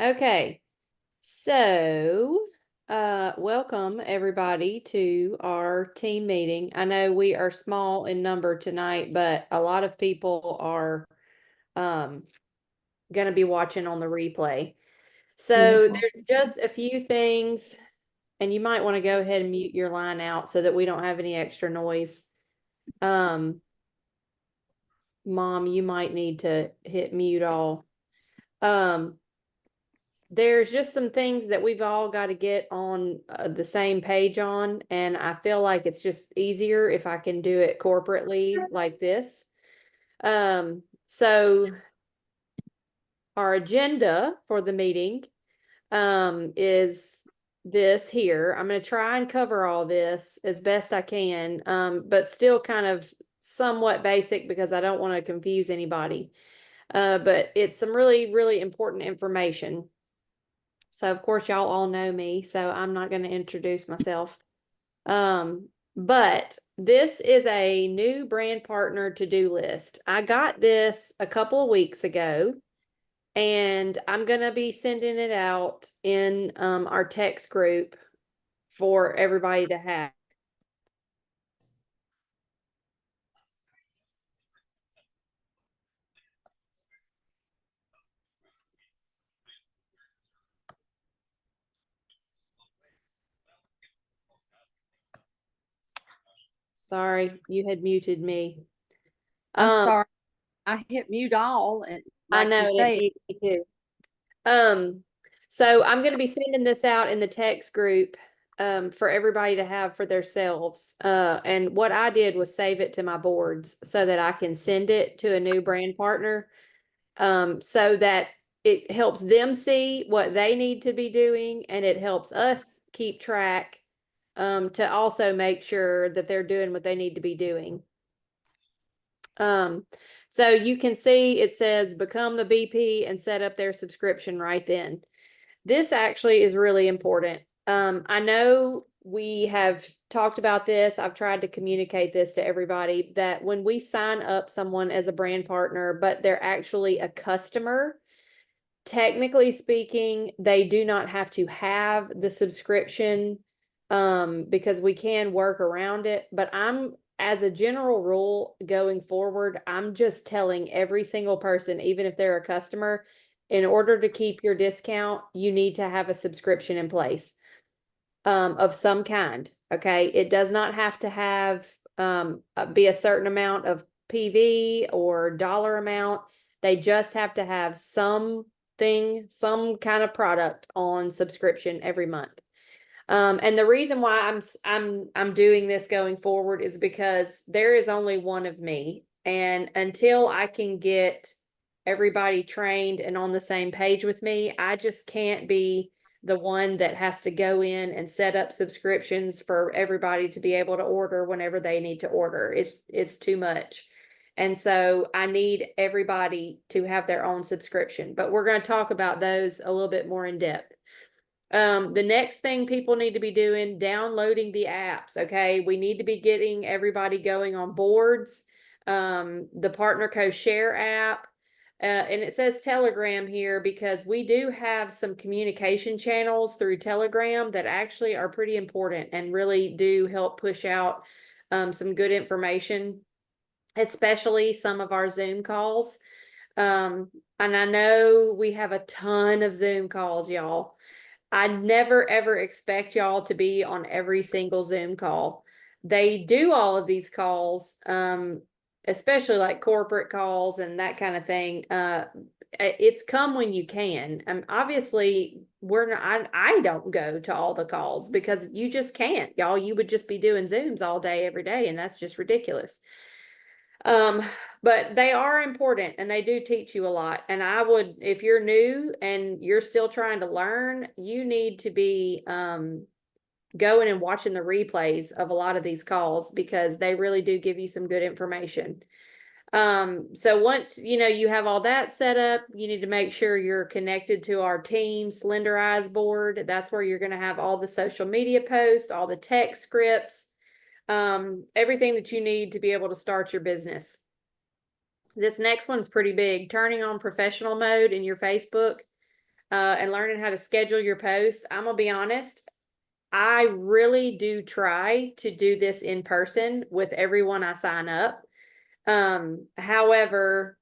Okay, so welcome everybody to our team meeting. I know we are small in number tonight, but a lot of people are um going to be watching on the replay. So Beautiful. there's just a few things, and you might want to go ahead and mute your line out so that we don't have any extra noise. Um, Mom, you might need to hit mute all. Um, there's just some things that we've all got to get on the same page on, and I feel like it's just easier if I can do it corporately like this. So our agenda for the meeting is this here. I'm going to try and cover all this as best I can, but still kind of somewhat basic because I don't want to confuse anybody. But it's some really, really important information. So of course y'all all know me, so I'm not going to introduce myself. But this is a new brand partner to-do list. I got this a couple of weeks ago, and I'm going to be sending it out in our text group for everybody to have. Sorry, you had muted me. I'm Um, sorry. I hit mute all and I like know you it say, muted me too. Um, so I'm going to be sending this out in the text group for everybody to have for themselves. And what I did was save it to my boards so that I can send it to a new brand partner, so that it helps them see what they need to be doing, and it helps us keep track, to also make sure that they're doing what they need to be doing. Um, so you can see it says become the BP and set up their subscription right then. This actually is really important. I know we have talked about this. I've tried to communicate this to everybody that when we sign up someone as a brand partner, but they're actually a customer, technically speaking, they do not have to have the subscription, because we can work around it. But as a general rule going forward, I'm just telling every single person, even if they're a customer, in order to keep your discount, you need to have a subscription in place, of some kind. Okay. It does not have to have, be a certain amount of PV or dollar amount. They just have to have something, some kind of product on subscription every month. And the reason why I'm doing this going forward is because there is only one of me, and until I can get everybody trained and on the same page with me, I just can't be the one that has to go in and set up subscriptions for everybody to be able to order whenever they need to order. It's too much. And so I need everybody to have their own subscription, but we're going to talk about those a little bit more in depth. The next thing people need to be doing, downloading the apps. Okay. We need to be getting everybody going on boards. The PartnerCo Share app. And it says Telegram here because we do have some communication channels through Telegram that actually are pretty important and really do help push out some good information, especially some of our Zoom calls. Um, and I know we have a ton of Zoom calls, y'all. I never ever expect y'all to be on every single Zoom call. They do all of these calls, especially like corporate calls and that kind of thing. It's come when you can. Obviously, we're not. I don't go to all the calls because you just can't, y'all. You would just be doing Zooms all day, every day, and that's just ridiculous. Um, but they are important and they do teach you a lot. And I would, if you're new and you're still trying to learn, you need to be going and watching the replays of a lot of these calls because they really do give you some good information. So once you have all that set up, you need to make sure you're connected to our team Slenderize board. That's where you're going to have all the social media posts, all the text scripts, everything that you need to be able to start your business. This next one's pretty big. Turning on professional mode in your Facebook. and learning how to schedule your posts. I'm gonna be honest, I really do try to do this in person with everyone I sign up. However,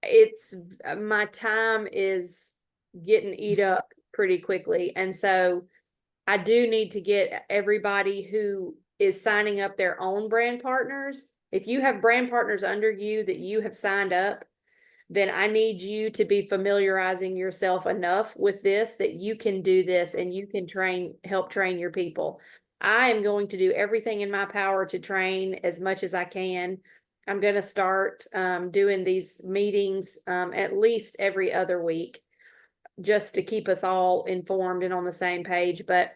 it's my time is getting eat up pretty quickly. And so I do need to get everybody who is signing up their own brand partners. If you have brand partners under you that you have signed up, then I need you to be familiarizing yourself enough with this that you can do this and you can help train your people. I am going to do everything in my power to train as much as I can. I'm going to start doing these meetings at least every other week just to keep us all informed and on the same page. But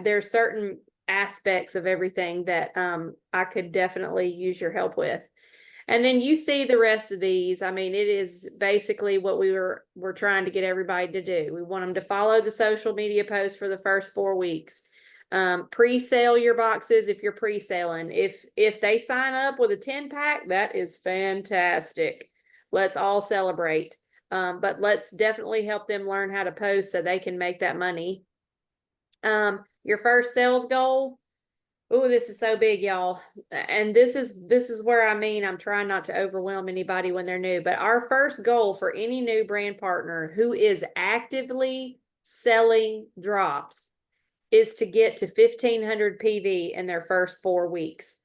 there's certain aspects of everything that I could definitely use your help with. And then you see the rest of these. I mean, it is basically what we're trying to get everybody to do. We want them to follow the social media posts for the first 4 weeks. Pre-sale your boxes if you're pre-selling. If they sign up with a 10-pack, that is fantastic. Let's all celebrate. But let's definitely help them learn how to post so they can make that money. Your first sales goal. Oh, this is so big, y'all. And this is where I'm trying not to overwhelm anybody when they're new, but our first goal for any new brand partner who is actively selling drops is to get to 1,500 PV in their first 4 weeks.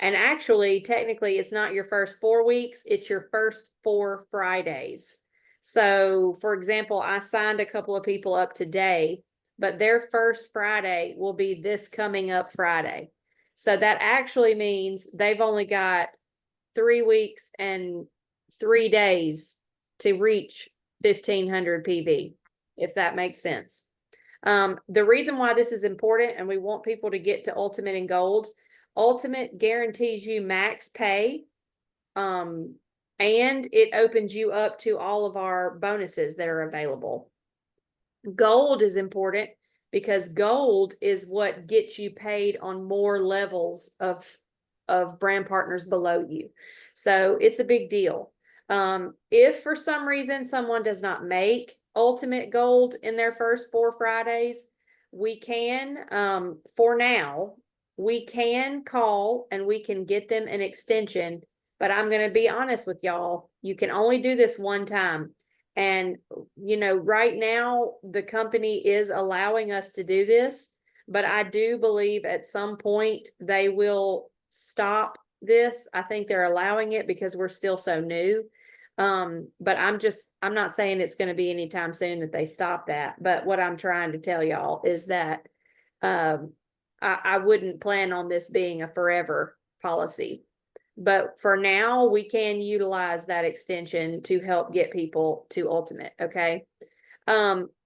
And actually, technically, it's not your first 4 weeks, it's your first 4 Fridays. So, for example, I signed a couple of people up today, but their first Friday will be this coming up Friday. So that actually means they've only got 3 weeks and 3 days to reach 1,500 PV, if that makes sense. The reason why this is important and we want people to get to Ultimate and Gold, Ultimate guarantees you max pay, and it opens you up to all of our bonuses that are available. Gold is important because gold is what gets you paid on more levels of brand partners below you. So it's a big deal. If for some reason someone does not make Ultimate Gold in their first 4 Fridays, we can, for now, we can call and we can get them an extension. But I'm going to be honest with y'all, you can only do this one time. And, right now the company is allowing us to do this, but I do believe at some point they will stop this. I think they're allowing it because we're still so new. But I'm not saying it's going to be anytime soon that they stop that. But what I'm trying to tell y'all is that, I wouldn't plan on this being a forever policy. But for now, we can utilize that extension to help get people to Ultimate. Okay.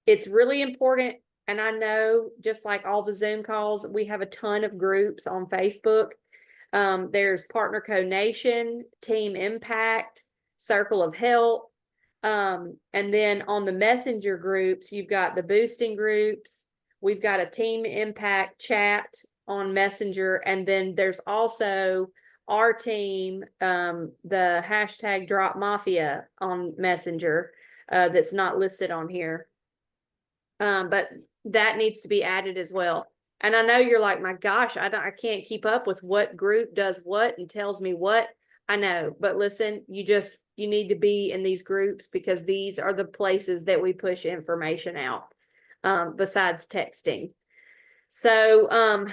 It's really important. And I know just like all the Zoom calls, we have a ton of groups on Facebook. There's Partner Co Nation, Team Impact, Circle of Health. And then on the messenger groups, you've got the boosting groups. We've got a Team Impact chat on Messenger. And then there's also our team, the hashtag Drop Mafia on Messenger, that's not listed on here. But that needs to be added as well. And I know you're like, my gosh, I can't keep up with what group does what and tells me what. I know, but listen, you need to be in these groups because these are the places that we push information out, besides texting. So,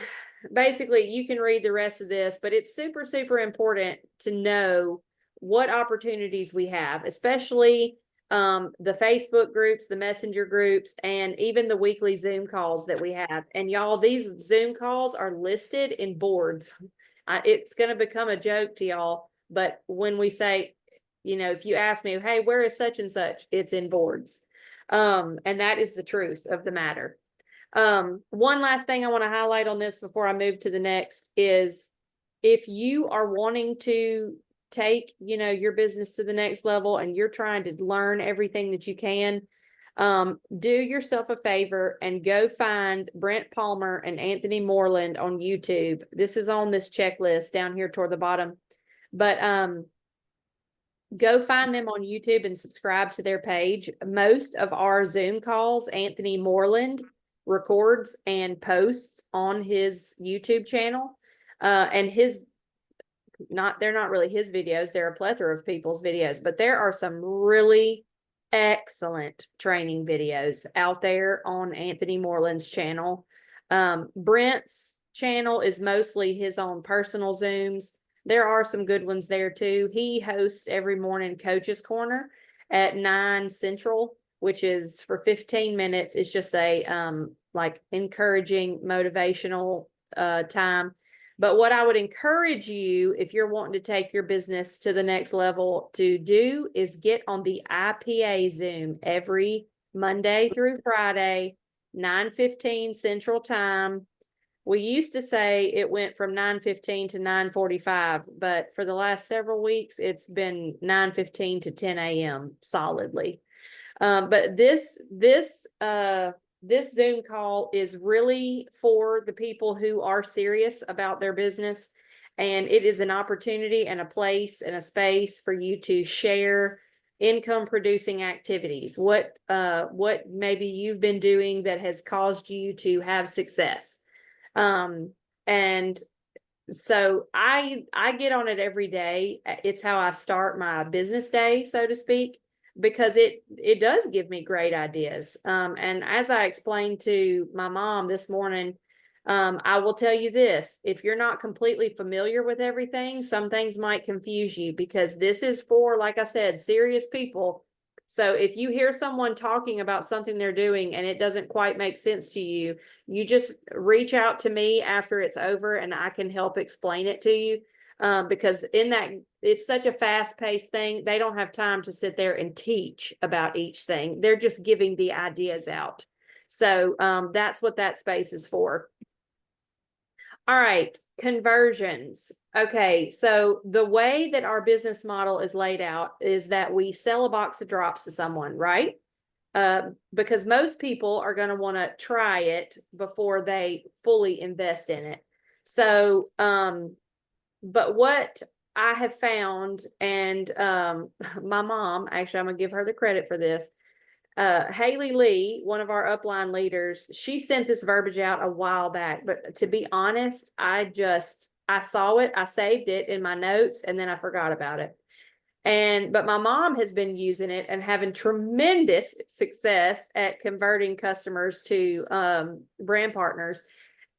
basically you can read the rest of this, but it's super, super important to know what opportunities we have, especially the Facebook groups, the messenger groups, and even the weekly Zoom calls that we have. And y'all, these Zoom calls are listed in boards. It's going to become a joke to y'all, but when we say, if you ask me, hey, where is such and such, it's in boards. And that is the truth of the matter. One last thing I want to highlight on this before I move to the next is if you are wanting to take, your business to the next level and you're trying to learn everything that you can, do yourself a favor and go find Brent Palmer and Anthony Moreland on YouTube. This is on this checklist down here toward the bottom. But Go find them on YouTube and subscribe to their page. Most of our Zoom calls, Anthony Moreland records and posts on his YouTube channel. And they're not really his videos. They're a plethora of people's videos, but there are some really excellent training videos out there on Anthony Moreland's channel. Brent's channel is mostly his own personal Zooms. There are some good ones there too. He hosts every morning Coach's Corner at 9 Central, which is for 15 minutes. It's just a like encouraging, motivational time. But what I would encourage you, if you're wanting to take your business to the next level, to do is get on the IPA Zoom every Monday through Friday, 9:15 Central Time. We used to say it went from 9:15 to 9:45, but for the last several weeks, it's been 9:15 to 10 a.m. solidly. But this Zoom call is really for the people who are serious about their business, and it is an opportunity and a place and a space for you to share income producing activities. What maybe you've been doing that has caused you to have success. And so I get on it every day. It's how I start my business day, so to speak, because it does give me great ideas. And as I explained to my mom this morning, I will tell you this: if you're not completely familiar with everything, some things might confuse you, because this is for, like I said, serious people. So if you hear someone talking about something they're doing and it doesn't quite make sense to you, you just reach out to me after it's over and I can help explain it to you. Because in that, it's such a fast-paced thing, they don't have time to sit there and teach about each thing. They're just giving the ideas out. So that's what that space is for. All right, conversions. Okay, so the way that our business model is laid out is that we sell a box of drops to someone, right? Because most people are going to want to try it before they fully invest in it. So, but what I have found, and my mom, actually, I'm going to give her the credit for this. Haley Lee, one of our upline leaders, she sent this verbiage out a while back, but to be honest, I saw it, I saved it in my notes, and then I forgot about it. But my mom has been using it and having tremendous success at converting customers to brand partners.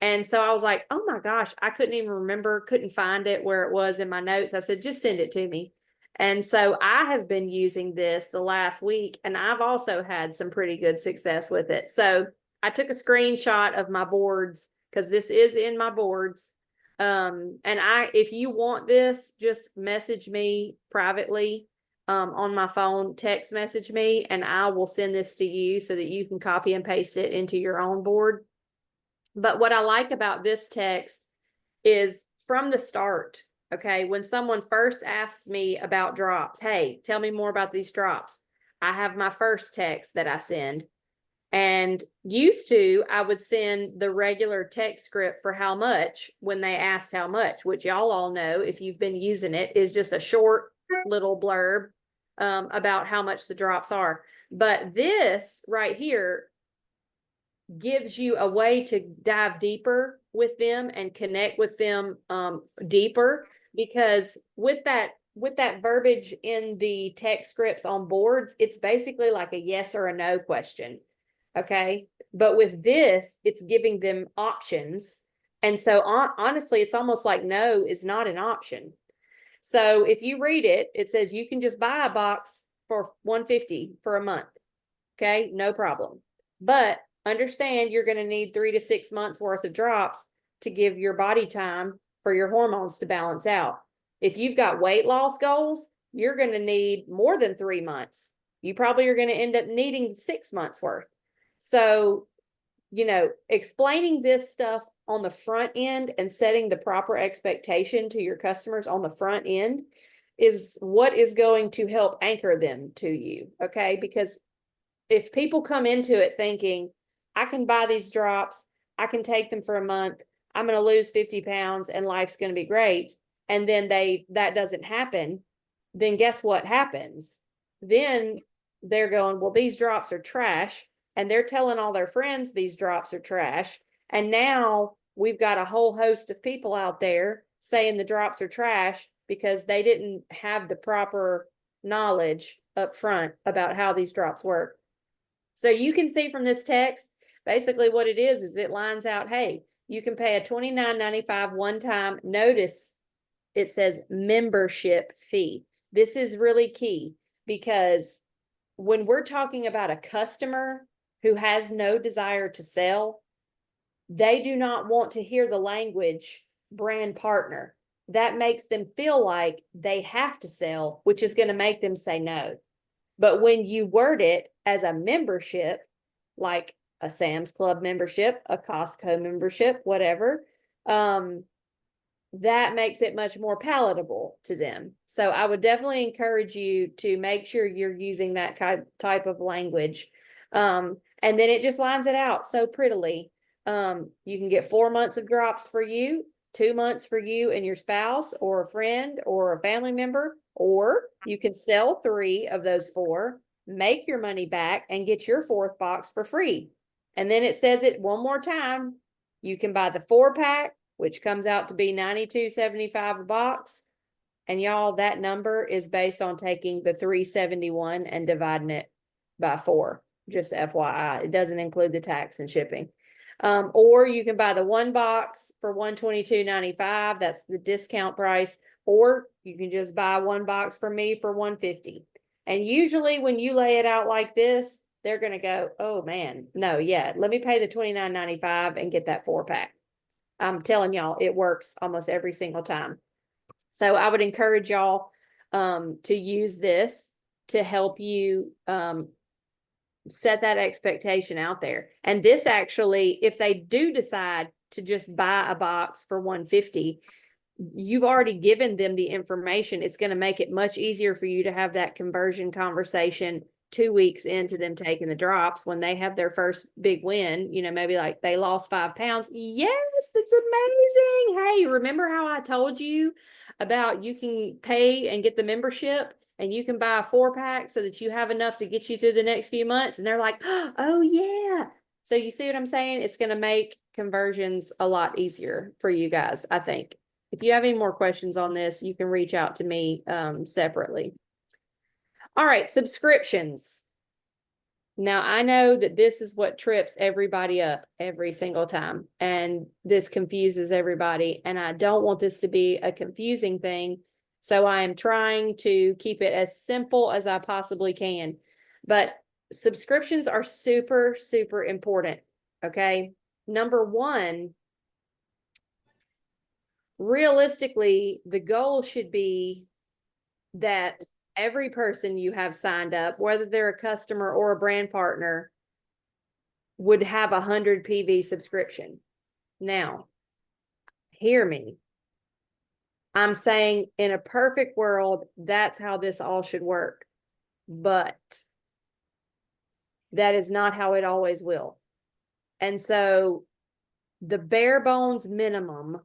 And so I was like, oh my gosh, I couldn't even remember, couldn't find it where it was in my notes. I said, just send it to me. And so I have been using this the last week, and I've also had some pretty good success with it. So I took a screenshot of my boards, because this is in my boards. And if you want this, just message me privately on my phone, text message me, and I will send this to you so that you can copy and paste it into your own board. But what I like about this text is from the start. Okay, when someone first asks me about drops, hey, tell me more about these drops, I have my first text that I send. And used to, I would send the regular text script for how much when they asked how much, which y'all all know, if you've been using it, is just a short little blurb about how much the drops are. But this right here gives you a way to dive deeper with them and connect with them deeper, because with that verbiage in the text scripts on boards, it's basically like a yes or a no question. Okay, but with this, it's giving them options. And so honestly, it's almost like no is not an option. So if you read it, it says you can just buy a box for $150 for a month. Okay, no problem. But understand you're going to need 3 to 6 months worth of drops to give your body time for your hormones to balance out. If you've got weight loss goals, you're going to need more than 3 months. You probably are going to end up needing 6 months worth. So, explaining this stuff on the front end and setting the proper expectation to your customers on the front end is what is going to help anchor them to you. Okay, because if people come into it thinking, I can buy these drops, I can take them for a month, I'm going to lose 50 pounds and life's going to be great, and then that doesn't happen, then guess what happens? Then they're going, well, these drops are trash. And they're telling all their friends these drops are trash. And now we've got a whole host of people out there saying the drops are trash because they didn't have the proper knowledge up front about how these drops work. So you can see from this text, basically what it is it lines out, hey, you can pay a $29.95 one-time. Notice it says membership fee. This is really key because when we're talking about a customer who has no desire to sell, they do not want to hear the language brand partner. That makes them feel like they have to sell, which is going to make them say no. But when you word it as a membership, like a Sam's Club membership, a Costco membership, whatever, that makes it much more palatable to them. So I would definitely encourage you to make sure you're using that type of language. And then it just lines it out so prettily. You can get 4 months of drops for you, 2 months for you and your spouse or a friend or a family member, or you can sell 3 of those 4, make your money back and get your 4th box for free. And then it says it one more time. You can buy the 4-pack, which comes out to be $92.75 a box. And y'all, that number is based on taking the $371 and dividing it by 4. Just FYI, it doesn't include the tax and shipping. Or you can buy the 1 box for $122.95. That's the discount price. Or you can just buy 1 box from me for $150. And usually when you lay it out like this, they're going to go, oh man, no, yeah, let me pay the $29.95 and get that 4-pack. I'm telling y'all, it works almost every single time. So I would encourage y'all to use this to help you set that expectation out there. And this actually, if they do decide to just buy a box for $150, you've already given them the information. It's going to make it much easier for you to have that conversion conversation 2 weeks into them taking the drops when they have their first big win, maybe like they lost 5 pounds. Yes, that's amazing. Hey, remember how I told you about you can pay and get the membership and you can buy a 4-pack so that you have enough to get you through the next few months? And they're like, oh yeah. So you see what I'm saying? It's going to make conversions a lot easier for you guys, I think. If you have any more questions on this, you can reach out to me separately. All right, subscriptions. Now, I know that this is what trips everybody up every single time, and this confuses everybody, and I don't want this to be a confusing thing, so I am trying to keep it as simple as I possibly can. But subscriptions are super, super important, okay? Number 1, realistically, the goal should be that every person you have signed up, whether they're a customer or a brand partner, would have 100 PV subscription. Now, hear me. I'm saying in a perfect world, that's how this all should work. But that is not how it always will. And so the bare bones minimum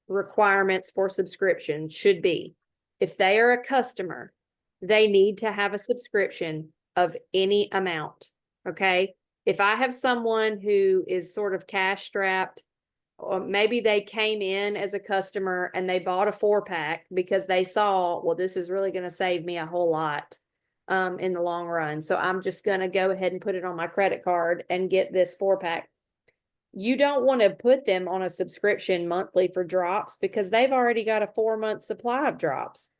requirements for subscription should be, if they are a customer, they need to have a subscription of any amount. Okay. If I have someone who is sort of cash strapped, or maybe they came in as a customer and they bought a 4-pack because they saw, well, this is really going to save me a whole lot in the long run. So I'm just going to go ahead and put it on my credit card and get this 4-pack. You don't want to put them on a subscription monthly for drops because they've already got a 4-month supply of drops.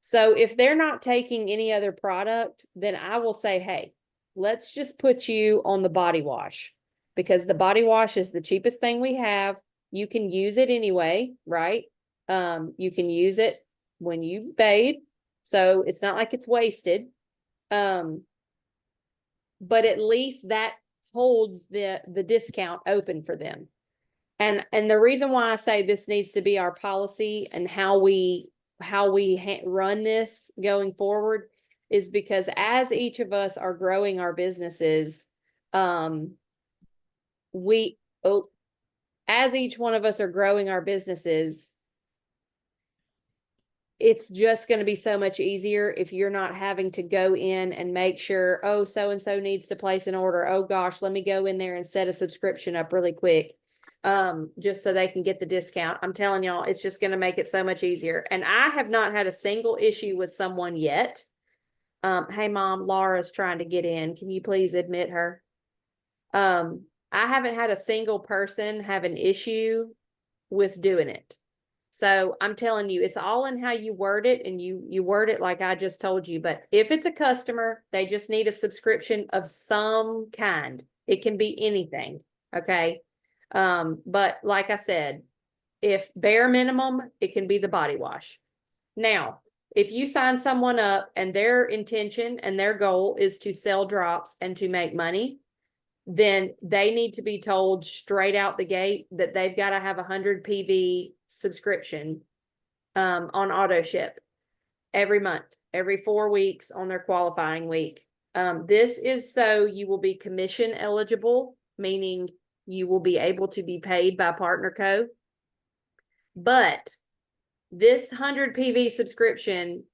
So if they're not taking any other product, then I will say, hey, let's just put you on the body wash, because the body wash is the cheapest thing we have. You can use it anyway, right? You can use it when you bathe. So it's not like it's wasted. But at least that holds the discount open for them. And the reason why I say this needs to be our policy and how we run this going forward is because as each of us are growing our businesses, as each one of us are growing our businesses, it's just going to be so much easier if you're not having to go in and make sure, oh, so-and-so needs to place an order. Oh gosh, let me go in there and set a subscription up really quick. Just so they can get the discount. I'm telling y'all, it's just going to make it so much easier. And I have not had a single issue with someone yet. Hey mom, Laura's trying to get in. Can you please admit her? I haven't had a single person have an issue with doing it. So I'm telling you, it's all in how you word it, and you word it like I just told you. But if it's a customer, they just need a subscription of some kind. It can be anything. Okay. But like I said, if bare minimum, it can be the body wash. Now, if you sign someone up and their intention and their goal is to sell drops and to make money, then they need to be told straight out the gate that they've got to have 100 PV subscription on auto ship every month, every 4 weeks on their qualifying week. This is so you will be commission eligible, meaning you will be able to be paid by PartnerCo. But this 100 PV subscription,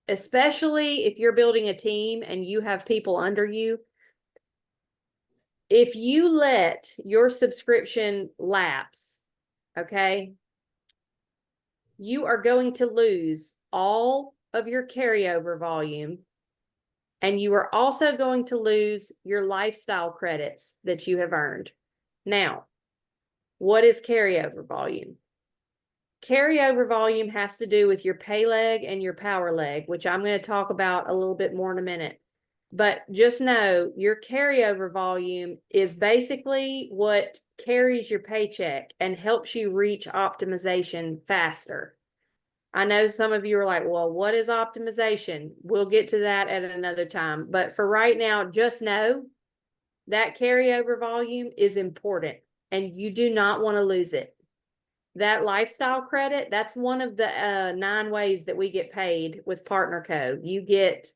especially if you're building a team and you have people under you, if you let your subscription lapse, okay, you are going to lose all of your carryover volume, and you are also going to lose your lifestyle credits that you have earned. Now, what is carryover volume? Carryover volume has to do with your pay leg and your power leg, which I'm going to talk about a little bit more in a minute. But just know your carryover volume is basically what carries your paycheck and helps you reach optimization faster. I know some of you are like, well, what is optimization? We'll get to that at another time. But for right now, just know that carryover volume is important and you do not want to lose it. That lifestyle credit, that's one of the 9 ways that we get paid with PartnerCo. You get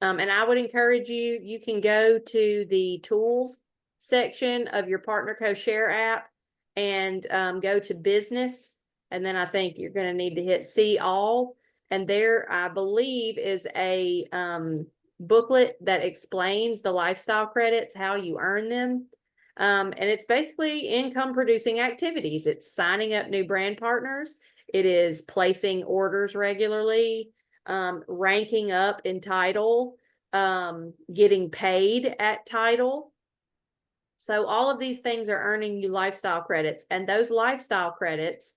and I would encourage you, you can go to the tools section of your PartnerCo Share app and go to business. And then I think you're going to need to hit see all. And there, I believe, is a booklet that explains the lifestyle credits, how you earn them. And it's basically income producing activities. It's signing up new brand partners. It is placing orders regularly, ranking up in title, getting paid at title. So all of these things are earning you lifestyle credits, and those lifestyle credits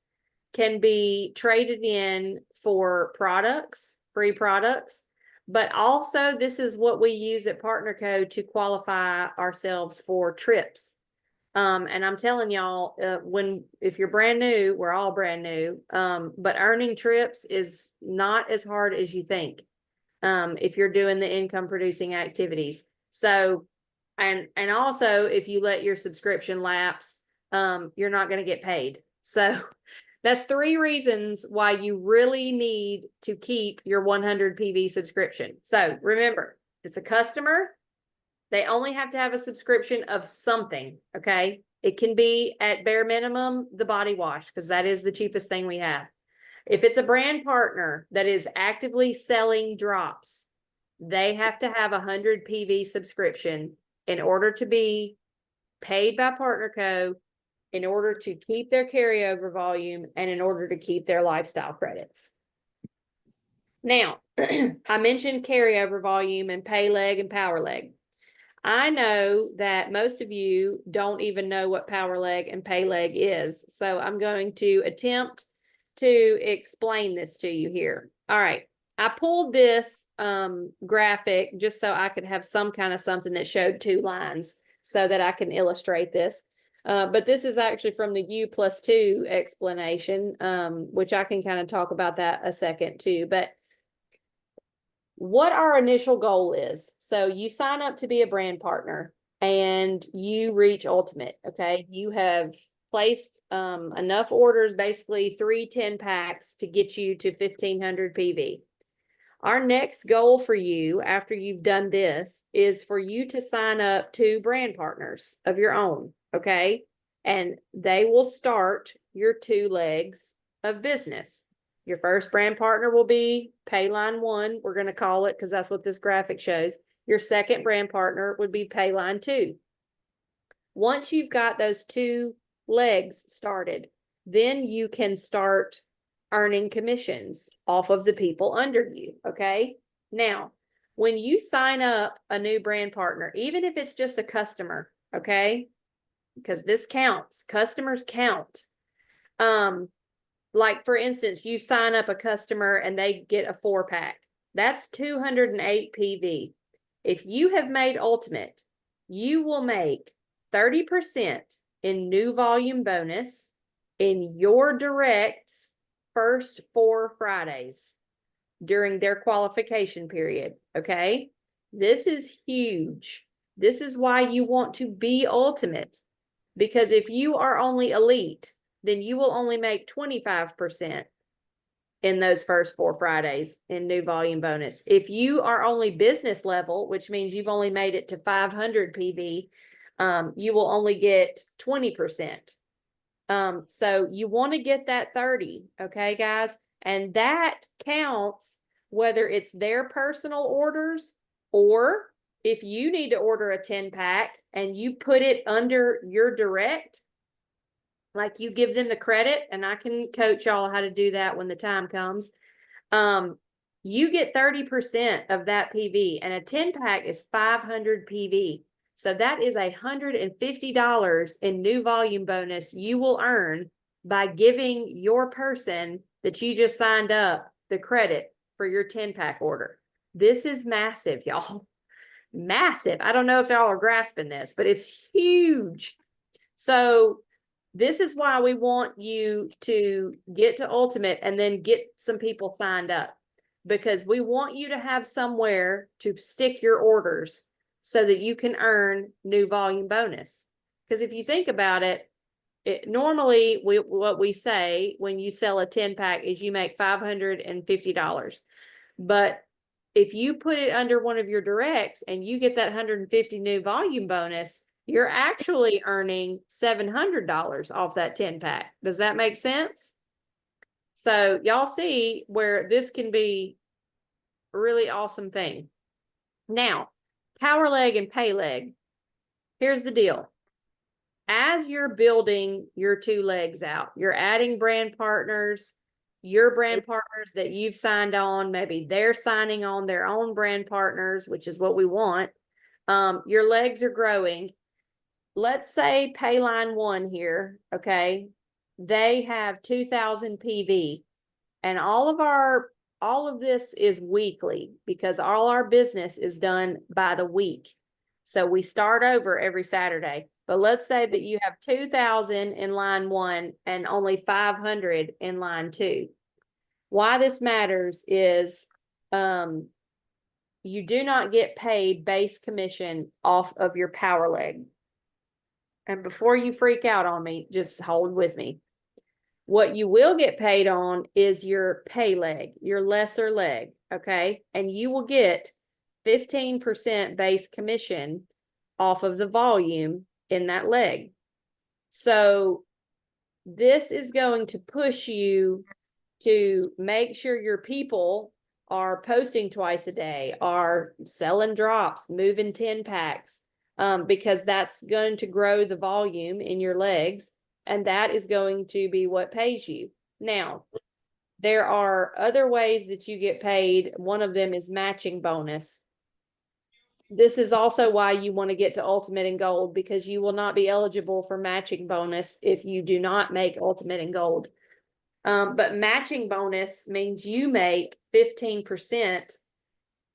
can be traded in for products, free products, but also this is what we use at PartnerCo to qualify ourselves for trips. And I'm telling y'all, if you're brand new, we're all brand new, but earning trips is not as hard as you think, if you're doing the income producing activities. So, and also if you let your subscription lapse, you're not going to get paid. So that's 3 reasons why you really need to keep your 100 PV subscription. So remember, if it's a customer, they only have to have a subscription of something, okay? It can be at bare minimum, the body wash, because that is the cheapest thing we have. If it's a brand partner that is actively selling drops, they have to have a 100 PV subscription in order to be paid by PartnerCo, in order to keep their carryover volume, and in order to keep their lifestyle credits. Now, I mentioned carryover volume and pay leg and power leg. I know that most of you don't even know what power leg and pay leg is. So I'm going to attempt to explain this to you here. All right. I pulled this graphic just so I could have some kind of something that showed 2 lines so that I can illustrate this. But this is actually from the U+2 explanation, which I can kind of talk about that a second too. But what our initial goal is. So you sign up to be a brand partner and you reach ultimate. Okay. You have placed enough orders, basically 3 10-packs to get you to 1,500 PV. Our next goal for you after you've done this is for you to sign up to brand partners of your own. Okay. And they will start your 2 legs of business. Your first brand partner will be Payline 1. We're going to call it because that's what this graphic shows. Your second brand partner would be Payline 2. Once you've got those 2 legs started, then you can start earning commissions off of the people under you. Okay. Now, when you sign up a new brand partner, even if it's just a customer, okay, because this counts, customers count. Like for instance, you sign up a customer and they get a 4-pack. That's 208 PV. If you have made Ultimate, you will make 30% in new volume bonus in your directs first 4 Fridays during their qualification period. Okay. This is huge. This is why you want to be Ultimate, because if you are only Elite, then you will only make 25% in those first 4 Fridays in new volume bonus. If you are only business level, which means you've only made it to 500 PV, you will only get 20%. So you want to get that 30, okay, guys? And that counts whether it's their personal orders or if you need to order a 10-pack and you put it under your direct, like you give them the credit, and I can coach y'all how to do that when the time comes. You get 30% of that PV, and a 10-pack is 500 PV. So that is $150 in new volume bonus you will earn by giving your person that you just signed up the credit for your 10-pack order. This is massive, y'all. Massive. I don't know if y'all are grasping this, but it's huge. So this is why we want you to get to Ultimate and then get some people signed up, because we want you to have somewhere to stick your orders so that you can earn new volume bonus. Because if you think about it, normally what we say when you sell a 10-pack is you make $550. But if you put it under one of your directs and you get that 150 new volume bonus, you're actually earning $700 off that 10-pack. Does that make sense? So y'all see where this can be a really awesome thing. Now, Power Leg and Pay Leg. Here's the deal. As you're building your 2 legs out, you're adding brand partners, your brand partners that you've signed on, maybe they're signing on their own brand partners, which is what we want. Your legs are growing. Let's say Payline 1 here, okay, they have 2,000 PV, and all of this is weekly because all our business is done by the week. So we start over every Saturday. But let's say that you have 2,000 in line 1 and only 500 in line 2. Why this matters is you do not get paid base commission off of your Power Leg. And before you freak out on me, just hold with me. What you will get paid on is your Pay Leg, your lesser leg, okay? And you will get 15% base commission off of the volume in that leg. So this is going to push you to make sure your people are posting twice a day, are selling drops, moving 10-packs, because that's going to grow the volume in your legs, and that is going to be what pays you. Now, there are other ways that you get paid. One of them is matching bonus. This is also why you want to get to Ultimate and Gold, because you will not be eligible for matching bonus if you do not make Ultimate and Gold. But matching bonus means you make 15%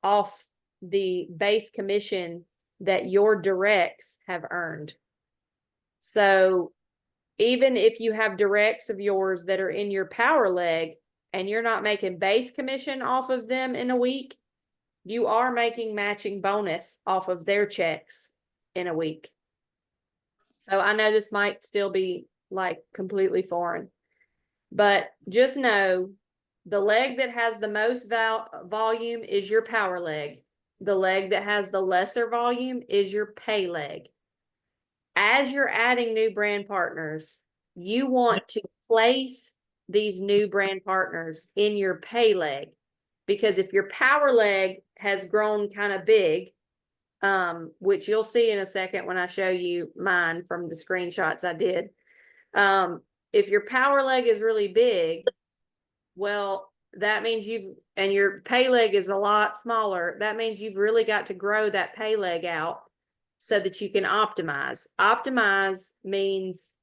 off the base commission that your directs have earned. So even if you have directs of yours that are in your Power Leg and you're not making base commission off of them in a week, you are making matching bonus off of their checks in a week. So I know this might still be like completely foreign, but just know the leg that has the most volume is your Power Leg. The leg that has the lesser volume is your Pay Leg. As you're adding new brand partners, you want to place these new brand partners in your pay leg. Because if your power leg has grown kind of big, which you'll see in a second when I show you mine from the screenshots I did. If your power leg is really big, well, that means and your pay leg is a lot smaller. That means you've really got to grow that pay leg out so that you can optimize. Optimize means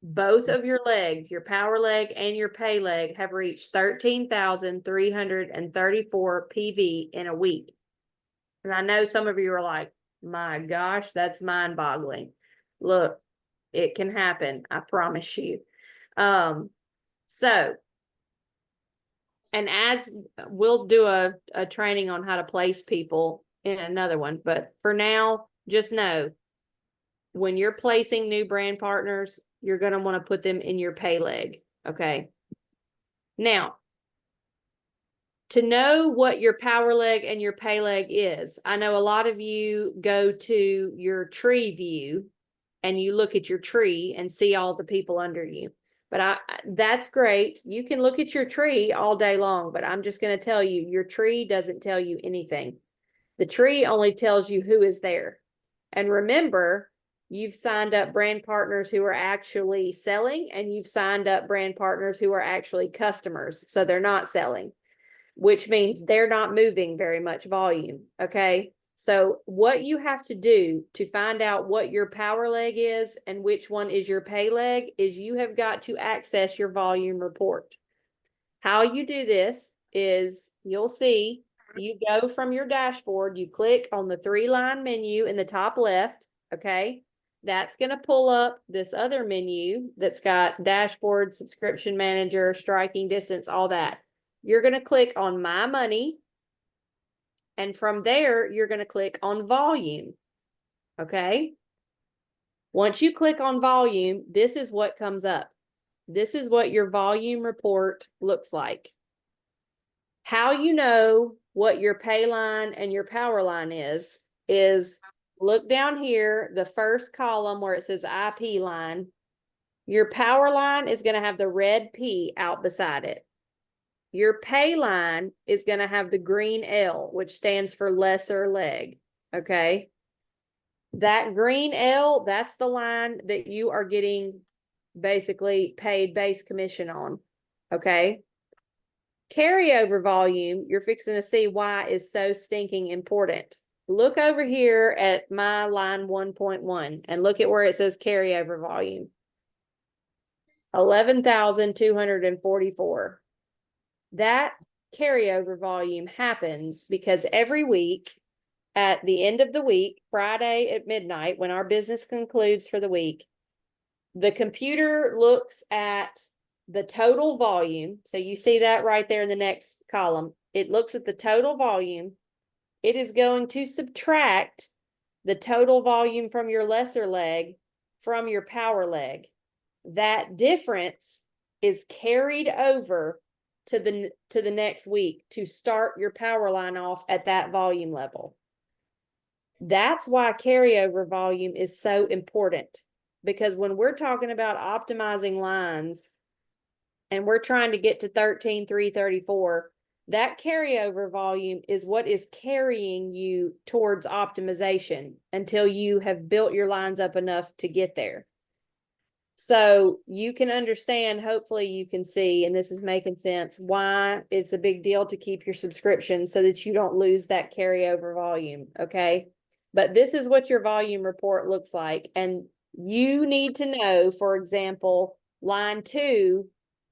both of your legs, your power leg and your pay leg, have reached 13,334 PV in a week. And I know some of you are like, my gosh, that's mind boggling. Look, it can happen. I promise you. So, and as we'll do a training on how to place people in another one, but for now, just know when you're placing new brand partners, you're going to want to put them in your pay leg. Okay. Now, to know what your power leg and your pay leg is, I know a lot of you go to your tree view and you look at your tree and see all the people under you. But that's great. You can look at your tree all day long, but I'm just going to tell you, your tree doesn't tell you anything. The tree only tells you who is there. And remember, you've signed up brand partners who are actually selling, and you've signed up brand partners who are actually customers. So they're not selling, which means they're not moving very much volume. Okay. So what you have to do to find out what your power leg is and which one is your pay leg is you have got to access your volume report. How you do this is you'll see you go from your dashboard, you click on the 3-line menu in the top left. Okay. That's going to pull up this other menu that's got dashboard, subscription manager, striking distance, all that. You're going to click on My Money. And from there, you're going to click on volume. Okay. Once you click on volume, this is what comes up. This is what your volume report looks like. How you know what your pay line and your power line is look down here, the first column where it says IP line. Your power line is going to have the red P out beside it. Your pay line is going to have the green L, which stands for lesser leg. Okay. That green L, that's the line that you are getting basically paid base commission on. Okay. Carryover volume, you're fixing to see why is so stinking important. Look over here at my line 1.1 and look at where it says carryover volume. 11,244. That carryover volume happens because every week at the end of the week, Friday at midnight, when our business concludes for the week, the computer looks at the total volume. So you see that right there in the next column. It looks at the total volume. It is going to subtract the total volume from your lesser leg from your power leg. That difference is carried over to the next week to start your power line off at that volume level. That's why carryover volume is so important, because when we're talking about optimizing lines and we're trying to get to 13,334, that carryover volume is what is carrying you towards optimization until you have built your lines up enough to get there. So you can understand, hopefully you can see, and this is making sense, why it's a big deal to keep your subscription so that you don't lose that carryover volume. Okay. But this is what your volume report looks like. And you need to know, for example, line 2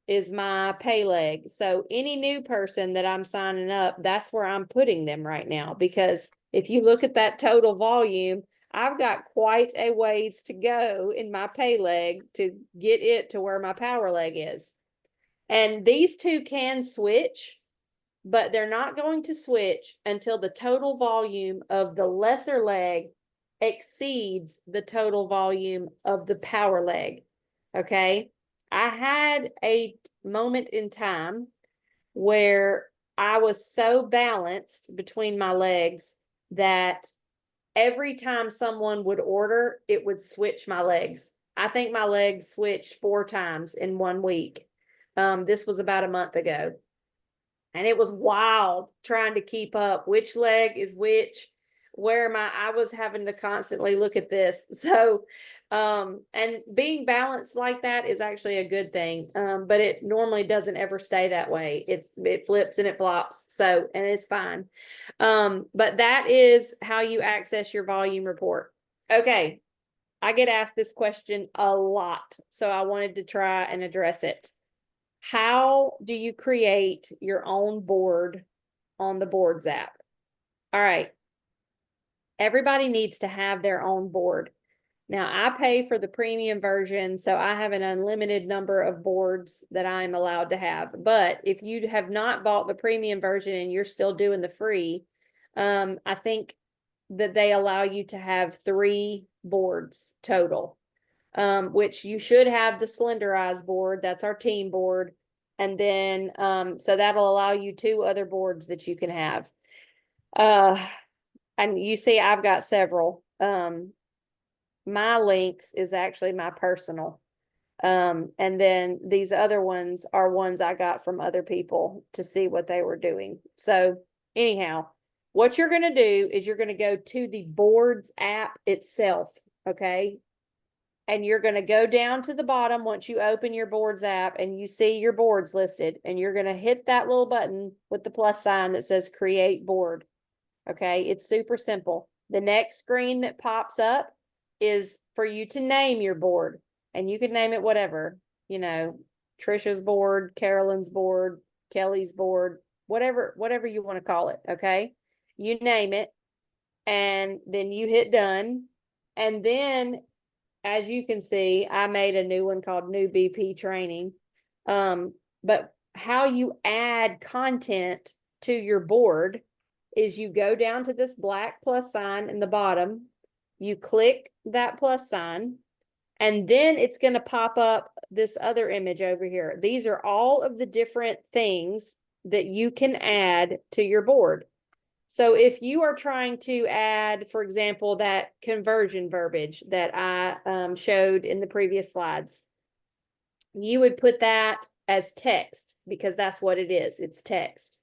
is my pay leg. So any new person that I'm signing up, that's where I'm putting them right now. Because if you look at that total volume, I've got quite a ways to go in my pay leg to get it to where my power leg is. And these two can switch, but they're not going to switch until the total volume of the lesser leg exceeds the total volume of the power leg. Okay. I had a moment in time where I was so balanced between my legs that every time someone would order, it would switch my legs. I think my legs switched 4 times in 1 week. This was about a month ago. And it was wild trying to keep up which leg is which, where I was having to constantly look at this. So, and being balanced like that is actually a good thing. But it normally doesn't ever stay that way. It flips and it flops. So, and it's fine. But that is how you access your volume report. Okay. I get asked this question a lot, so I wanted to try and address it. How do you create your own board on the Boards app? All right. Everybody needs to have their own board. Now, I pay for the premium version, so I have an unlimited number of boards that I'm allowed to have. But if you have not bought the premium version and you're still doing the free, I think that they allow you to have 3 boards total, which you should have the Slenderize board. That's our team board. And then, so that'll allow you 2 other boards that you can have. And you see, I've got several. My links is actually my personal. And then these other ones are ones I got from other people to see what they were doing. So anyhow, what you're going to do is you're going to go to the Boards app itself. Okay. And you're going to go down to the bottom once you open your Boards app and you see your boards listed, and you're going to hit that little button with the plus sign that says create board. Okay. It's super simple. The next screen that pops up is for you to name your board, and you can name it whatever, you know, Trisha's board, Carolyn's board, Kelly's board, whatever you want to call it. Okay. You name it, and then you hit done. And then, as you can see, I made a new one called New BP Training. But how you add content to your board is you go down to this black plus sign in the bottom, you click that plus sign, and then it's going to pop up this other image over here. These are all of the different things that you can add to your board. So if you are trying to add, for example, that conversion verbiage that I showed in the previous slides, you would put that as text, because that's what it is. It's text.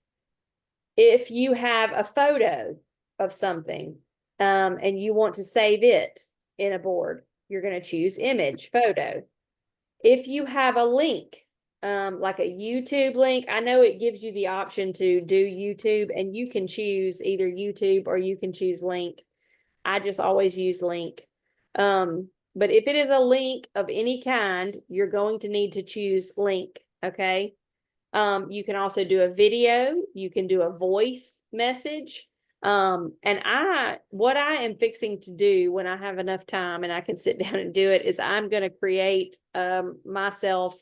If you have a photo of something and you want to save it in a board, you're going to choose image, photo. If you have a link, like a YouTube link, I know it gives you the option to do YouTube, and you can choose either YouTube or you can choose link. I just always use link. But if it is a link of any kind, you're going to need to choose link. Okay. You can also do a video. You can do a voice message. And what I am fixing to do when I have enough time and I can sit down and do it is I'm going to create myself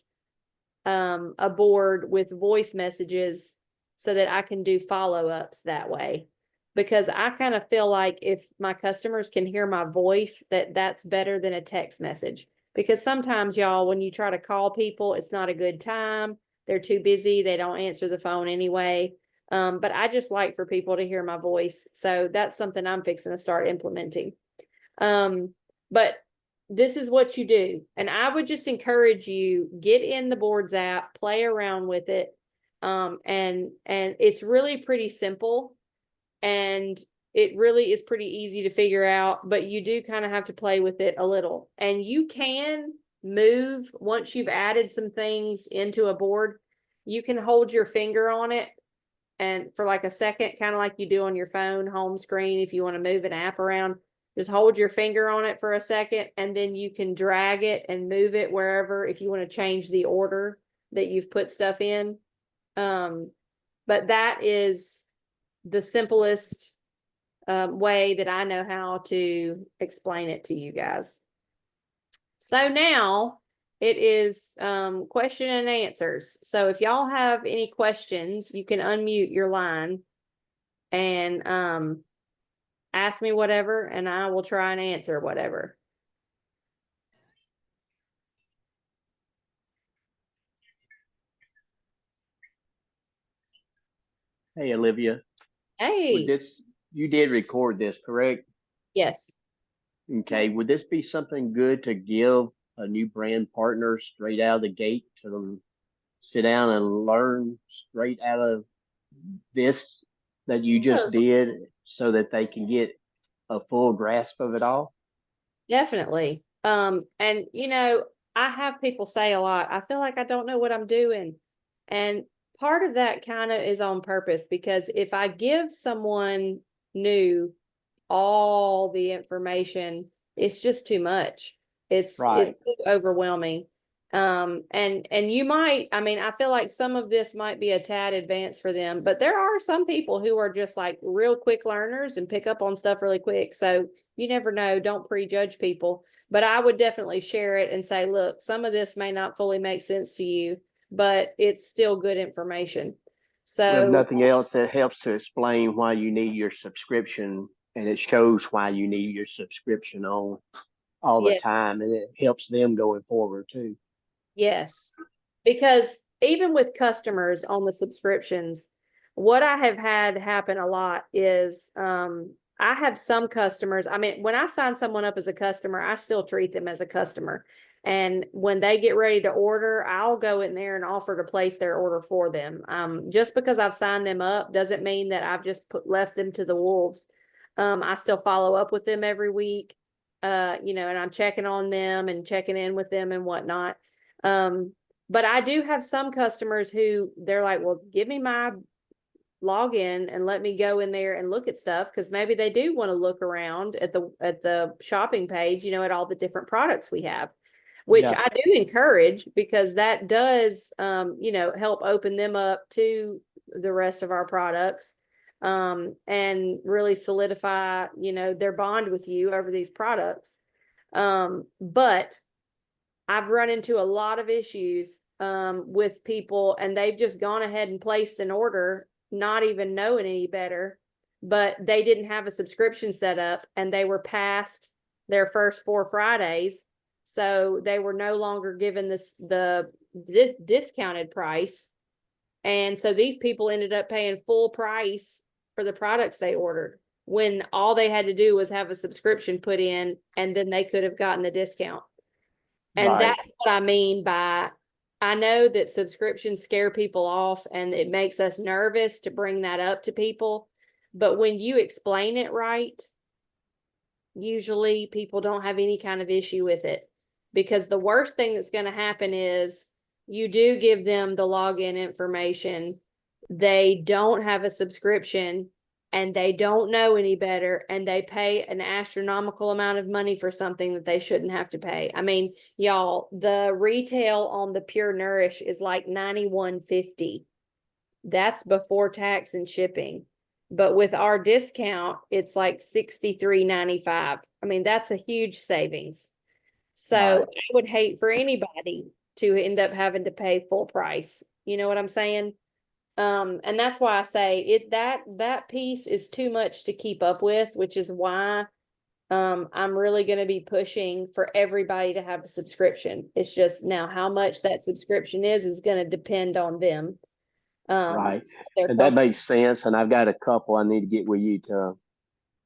a board with voice messages so that I can do follow-ups that way. Because I kind of feel like if my customers can hear my voice, that's better than a text message. Because sometimes, y'all, when you try to call people, it's not a good time. They're too busy. They don't answer the phone anyway. But I just like for people to hear my voice. So that's something I'm fixing to start implementing. But this is what you do. And I would just encourage you, get in the Boards app, play around with it. And it's really pretty simple, and it really is pretty easy to figure out, but you do kind of have to play with it a little. And you can move, once you've added some things into a board, you can hold your finger on it and for like a second, kind of like you do on your phone home screen. If you want to move an app around, just hold your finger on it for a second, and then you can drag it and move it wherever if you want to change the order that you've put stuff in. But that is the simplest way that I know how to explain it to you guys. So now it is question and answers. So if y'all have any questions, you can unmute your line and ask me whatever, and I will try and answer whatever. Hey, Olivia. Hey. You did record this, correct? Yes. Okay. Would this be something good to give a new brand partner straight out of the gate to sit down and learn straight out of this that you just Sure. did so that they can get a full grasp of it all? Definitely. And I have people say a lot, I feel like I don't know what I'm doing. And part of that kind of is on purpose, because if I give someone new all the information, it's just too much. It's Right. too overwhelming. And you might, I mean, I feel like some of this might be a tad advanced for them, but there are some people who are just like real quick learners and pick up on stuff really quick. So you never know, don't prejudge people. But I would definitely share it and say, look, some of this may not fully make sense to you, but it's still good information. Well, if So nothing else, it helps to explain why you need your subscription, and it shows why you need your subscription on all the yeah. time, and it helps them going forward too. Yes, because even with customers on the subscriptions, what I have had happen a lot is I have some customers. I mean, when I sign someone up as a customer, I still treat them as a customer. And when they get ready to order, I'll go in there and offer to place their order for them. Just because I've signed them up doesn't mean that I've just left them to the wolves. I still follow up with them every week, and I'm checking on them and checking in with them and whatnot. But I do have some customers who they're like, well, give me my login and let me go in there and look at stuff, because maybe they do want to look around at the shopping page, at all the different products we have, which Yeah. I do encourage, because that does help open them up to the rest of our products, and really solidify their bond with you over these products. But I've run into a lot of issues with people, and they've just gone ahead and placed an order, not even knowing any better, but they didn't have a subscription set up, and they were past their first 4 Fridays. So they were no longer given the discounted price. And so these people ended up paying full price for the products they ordered, when all they had to do was have a subscription put in, and then they could have gotten the discount. And Right. that's what I mean by, I know that subscriptions scare people off and it makes us nervous to bring that up to people. But when you explain it right, usually people don't have any kind of issue with it. Because the worst thing that's going to happen is you do give them the login information, they don't have a subscription, and they don't know any better, and they pay an astronomical amount of money for something that they shouldn't have to pay. I mean, y'all, the retail on the Pure Nourish is like $91.50. That's before tax and shipping. But with our discount, it's like $63.95. I mean, that's a huge savings. So Right. I would hate for anybody to end up having to pay full price. You know what I'm saying? And that's why I say that piece is too much to keep up with, which is why I'm really going to be pushing for everybody to have a subscription. It's just now how much that subscription is going to depend on them. Right. They're And that comfortable. makes sense. And I've got a couple I need to get with you to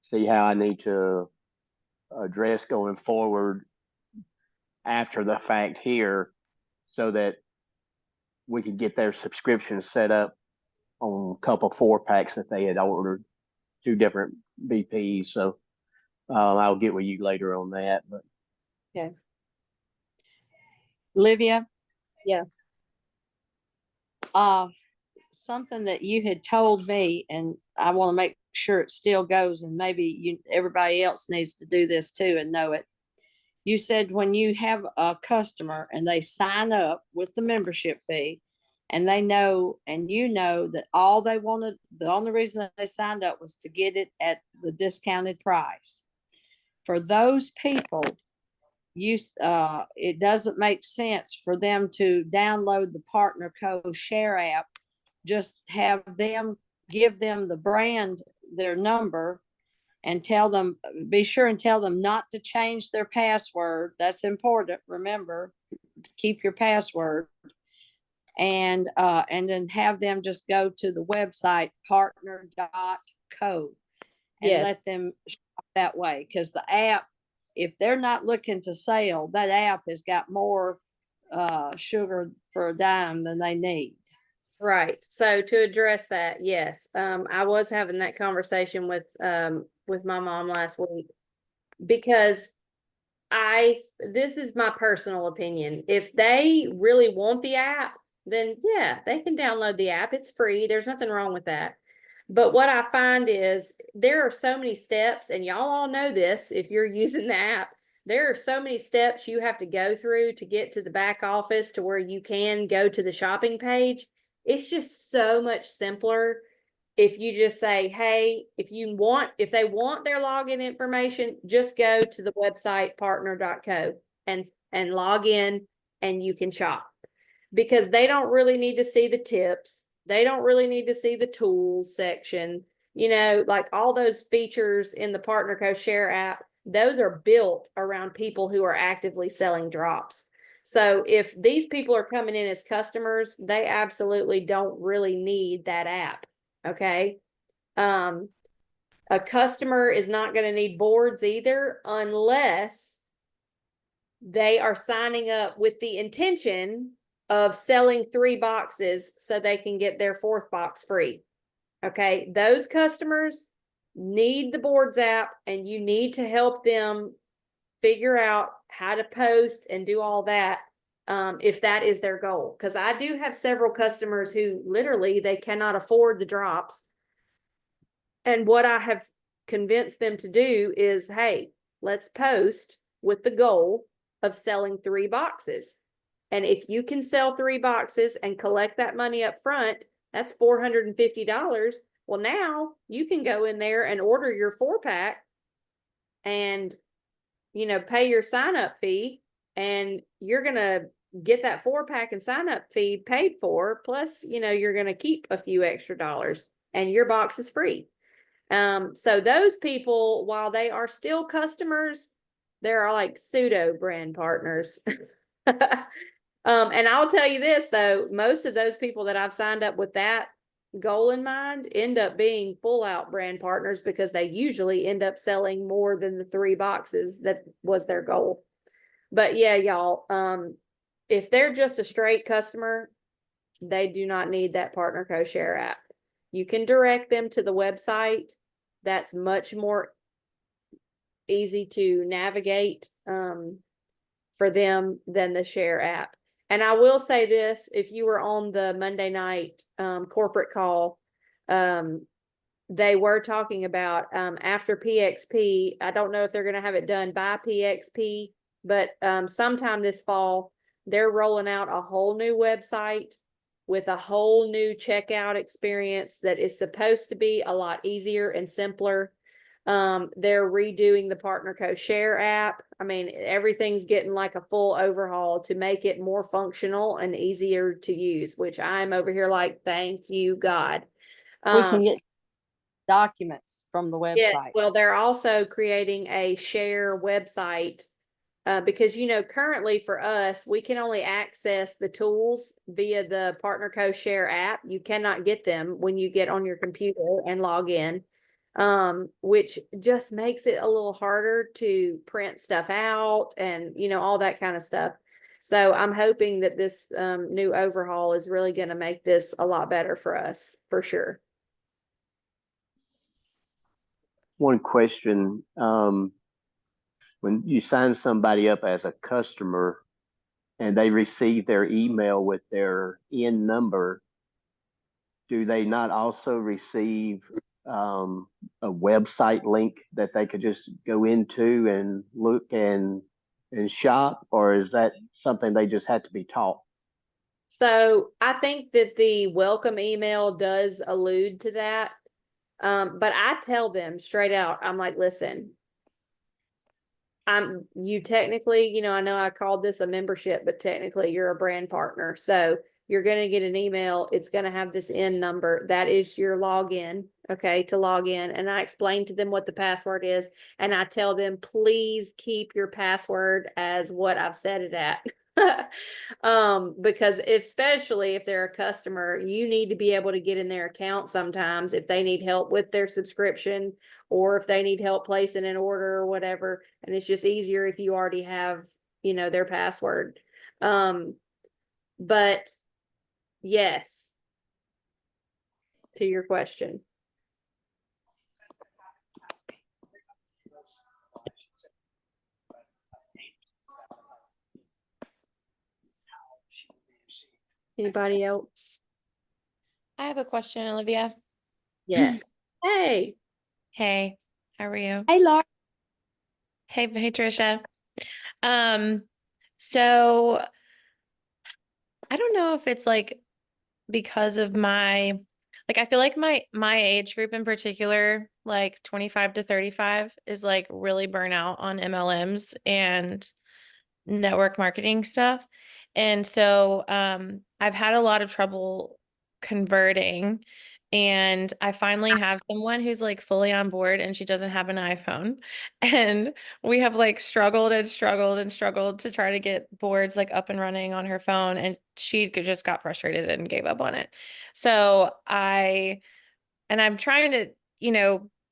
see how I need to address going forward after the fact here, so that we could get their subscription set up on a couple 4-packs that they had ordered, 2 different BPs. So I'll get with you later on that. But Okay. Olivia, Yeah. something that you had told me, and I want to make sure it still goes, and maybe everybody else needs to do this too and know it. You said when you have a customer and they sign up with the membership fee, and they know, and that all they wanted, the only reason that they signed up was to get it at the discounted price. For those people, it doesn't make sense for them to download the Partner Co Share app. Just have them, give them the brand, their number, and be sure and tell them not to change their password. That's important. Remember, keep your password. And then have them just go to the website partner.co and Yes. let them shop that way. Because the app, if they're not looking to sell, that app has got more sugar for a dime than they need. Right. So to address that, yes, I was having that conversation with my mom last week because this is my personal opinion. If they really want the app, then yeah, they can download the app. It's free. There's nothing wrong with that. But what I find is there are so many steps, and y'all all know this if you're using the app. There are so many steps you have to go through to get to the back office to where you can go to the shopping page. It's just so much simpler if you just say, hey, if they want their login information, just go to the website partner.co and log in and you can shop. Because they don't really need to see the tips. They don't really need to see the tools section. Like all those features in the PartnerCo Share app, those are built around people who are actively selling drops. So if these people are coming in as customers, they absolutely don't really need that app. Okay. A customer is not going to need boards either unless they are signing up with the intention of selling 3 boxes so they can get their 4th box free. Okay. Those customers need the boards app, and you need to help them figure out how to post and do all that. If that is their goal, because I do have several customers who literally they cannot afford the drops. And what I have convinced them to do is, hey, let's post with the goal of selling 3 boxes. And if you can sell 3 boxes and collect that money up front, that's $450. Well, now you can go in there and order your 4-pack and, pay your sign-up fee, and you're going to get that 4-pack and sign-up fee paid for. Plus, you're going to keep a few extra dollars and your box is free. So those people, while they are still customers, they're like pseudo brand partners. And I'll tell you this though, most of those people that I've signed up with that goal in mind end up being full out brand partners, because they usually end up selling more than the 3 boxes that was their goal. But yeah, y'all, if they're just a straight customer, they do not need that PartnerCo Share app. You can direct them to the website. That's much more easy to navigate for them than the Share app. And I will say this, if you were on the Monday night corporate call, they were talking about after PXP, I don't know if they're going to have it done by PXP, but sometime this fall, they're rolling out a whole new website with a whole new checkout experience that is supposed to be a lot easier and simpler. They're redoing the PartnerCo Share app. I mean, everything's getting like a full overhaul to make it more functional and easier to use, which I'm over here like, thank you, God. We can get documents from the website. Yes, well, they're also creating a share website because, currently for us, we can only access the tools via the PartnerCo Share app. You cannot get them when you get on your computer and log in, which just makes it a little harder to print stuff out and, all that kind of stuff. So I'm hoping that this new overhaul is really going to make this a lot better for us, for sure. One question, when you sign somebody up as a customer and they receive their email with their IN number, do they not also receive a website link that they could just go into and look and shop, or is that something they just had to be taught? So I think that the welcome email does allude to that. But I tell them straight out, I'm like, listen, you technically, I know I called this a membership, but technically you're a brand partner. So you're going to get an email. It's going to have this IN number. That is your login. Okay. To log in. And I explain to them what the password is. And I tell them, please keep your password as what I've set it at. Because especially if they're a customer, you need to be able to get in their account sometimes if they need help with their subscription or if they need help placing an order or whatever. And it's just easier if you already have, their password. But yes, to your question. Anybody else? I have a question, Olivia. Yes. Hey. Hey, how are you? Hey, Laura. Hey, Trisha. Um, so I don't know if it's like because of I feel like my age group in particular, like 25 to 35, is like really burnout on MLMs and network marketing stuff. And so I've had a lot of trouble converting, and I finally have someone who's like fully on board, and she doesn't have an iPhone. And we have like struggled and struggled and struggled to try to get boards like up and running on her phone, and just got frustrated and gave up on it. So I'm trying to,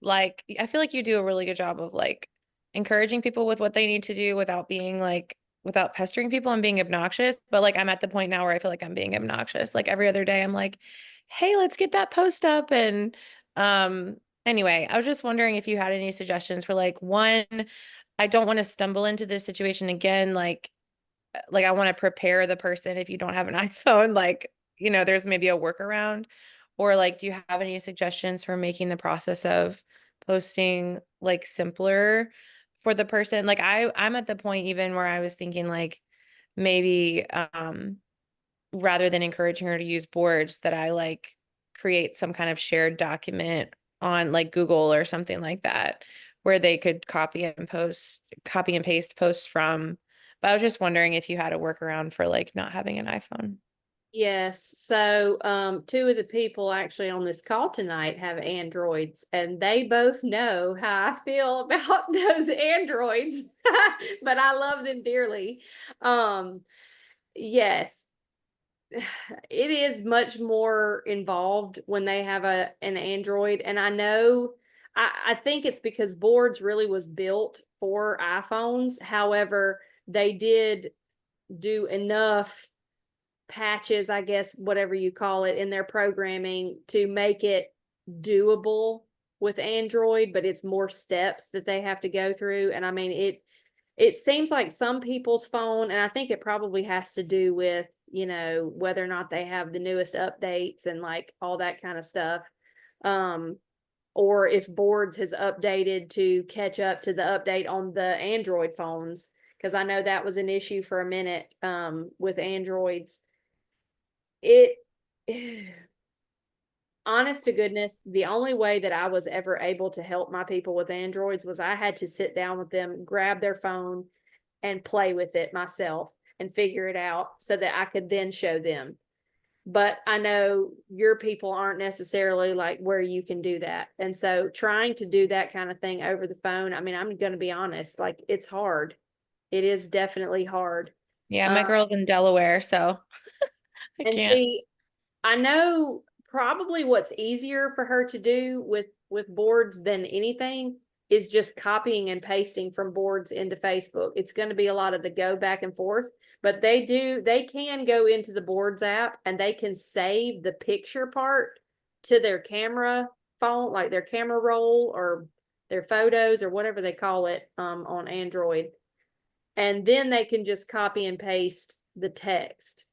like, I feel like you do a really good job of like encouraging people with what they need to do without being like, without pestering people and being obnoxious. But like, I'm at the point now where I feel like I'm being obnoxious. Like every other day, I'm like, hey, let's get that post up. And anyway, I was just wondering if you had any suggestions for like, one, I don't want to stumble into this situation again. Like I want to prepare the person if you don't have an iPhone, like, there's maybe a workaround. Or like, do you have any suggestions for making the process of posting like simpler for the person? Like I'm at the point even where I was thinking like maybe rather than encouraging her to use boards, that I like create some kind of shared document on like Google or something like that, where they could copy and paste posts from. But I was just wondering if you had a workaround for like not having an iPhone. Yes. So, two of the people actually on this call tonight have Androids, and they both know how I feel about those Androids, but I love them dearly. Yes, it is much more involved when they have an Android, and I know I think it's because Boards really was built for iPhones. However, they did do enough patches, I guess, whatever you call it, in their programming to make it doable with Android, but it's more steps that they have to go through. And I mean, it seems like some people's phone, and I think it probably has to do with, whether or not they have the newest updates and like all that kind of stuff. Or if Boards has updated to catch up to the update on the Android phones, because I know that was an issue for a minute with Androids. It honest to goodness, the only way that I was ever able to help my people with Androids was I had to sit down with them, grab their phone, and play with it myself and figure it out so that I could then show them. But I know your people aren't necessarily like where you can do that. And so trying to do that kind of thing over the phone, I mean, I'm going to be honest, like it's hard. It is definitely hard. Yeah, my girl's in Delaware, so I And can't. see, I know probably what's easier for her to do with Boards than anything is just copying and pasting from Boards into Facebook. It's going to be a lot of the go back and forth, but they can go into the Boards app and they can save the picture part to their camera phone, like their camera roll or their photos or whatever they call it on Android. And then they can just copy and paste the text.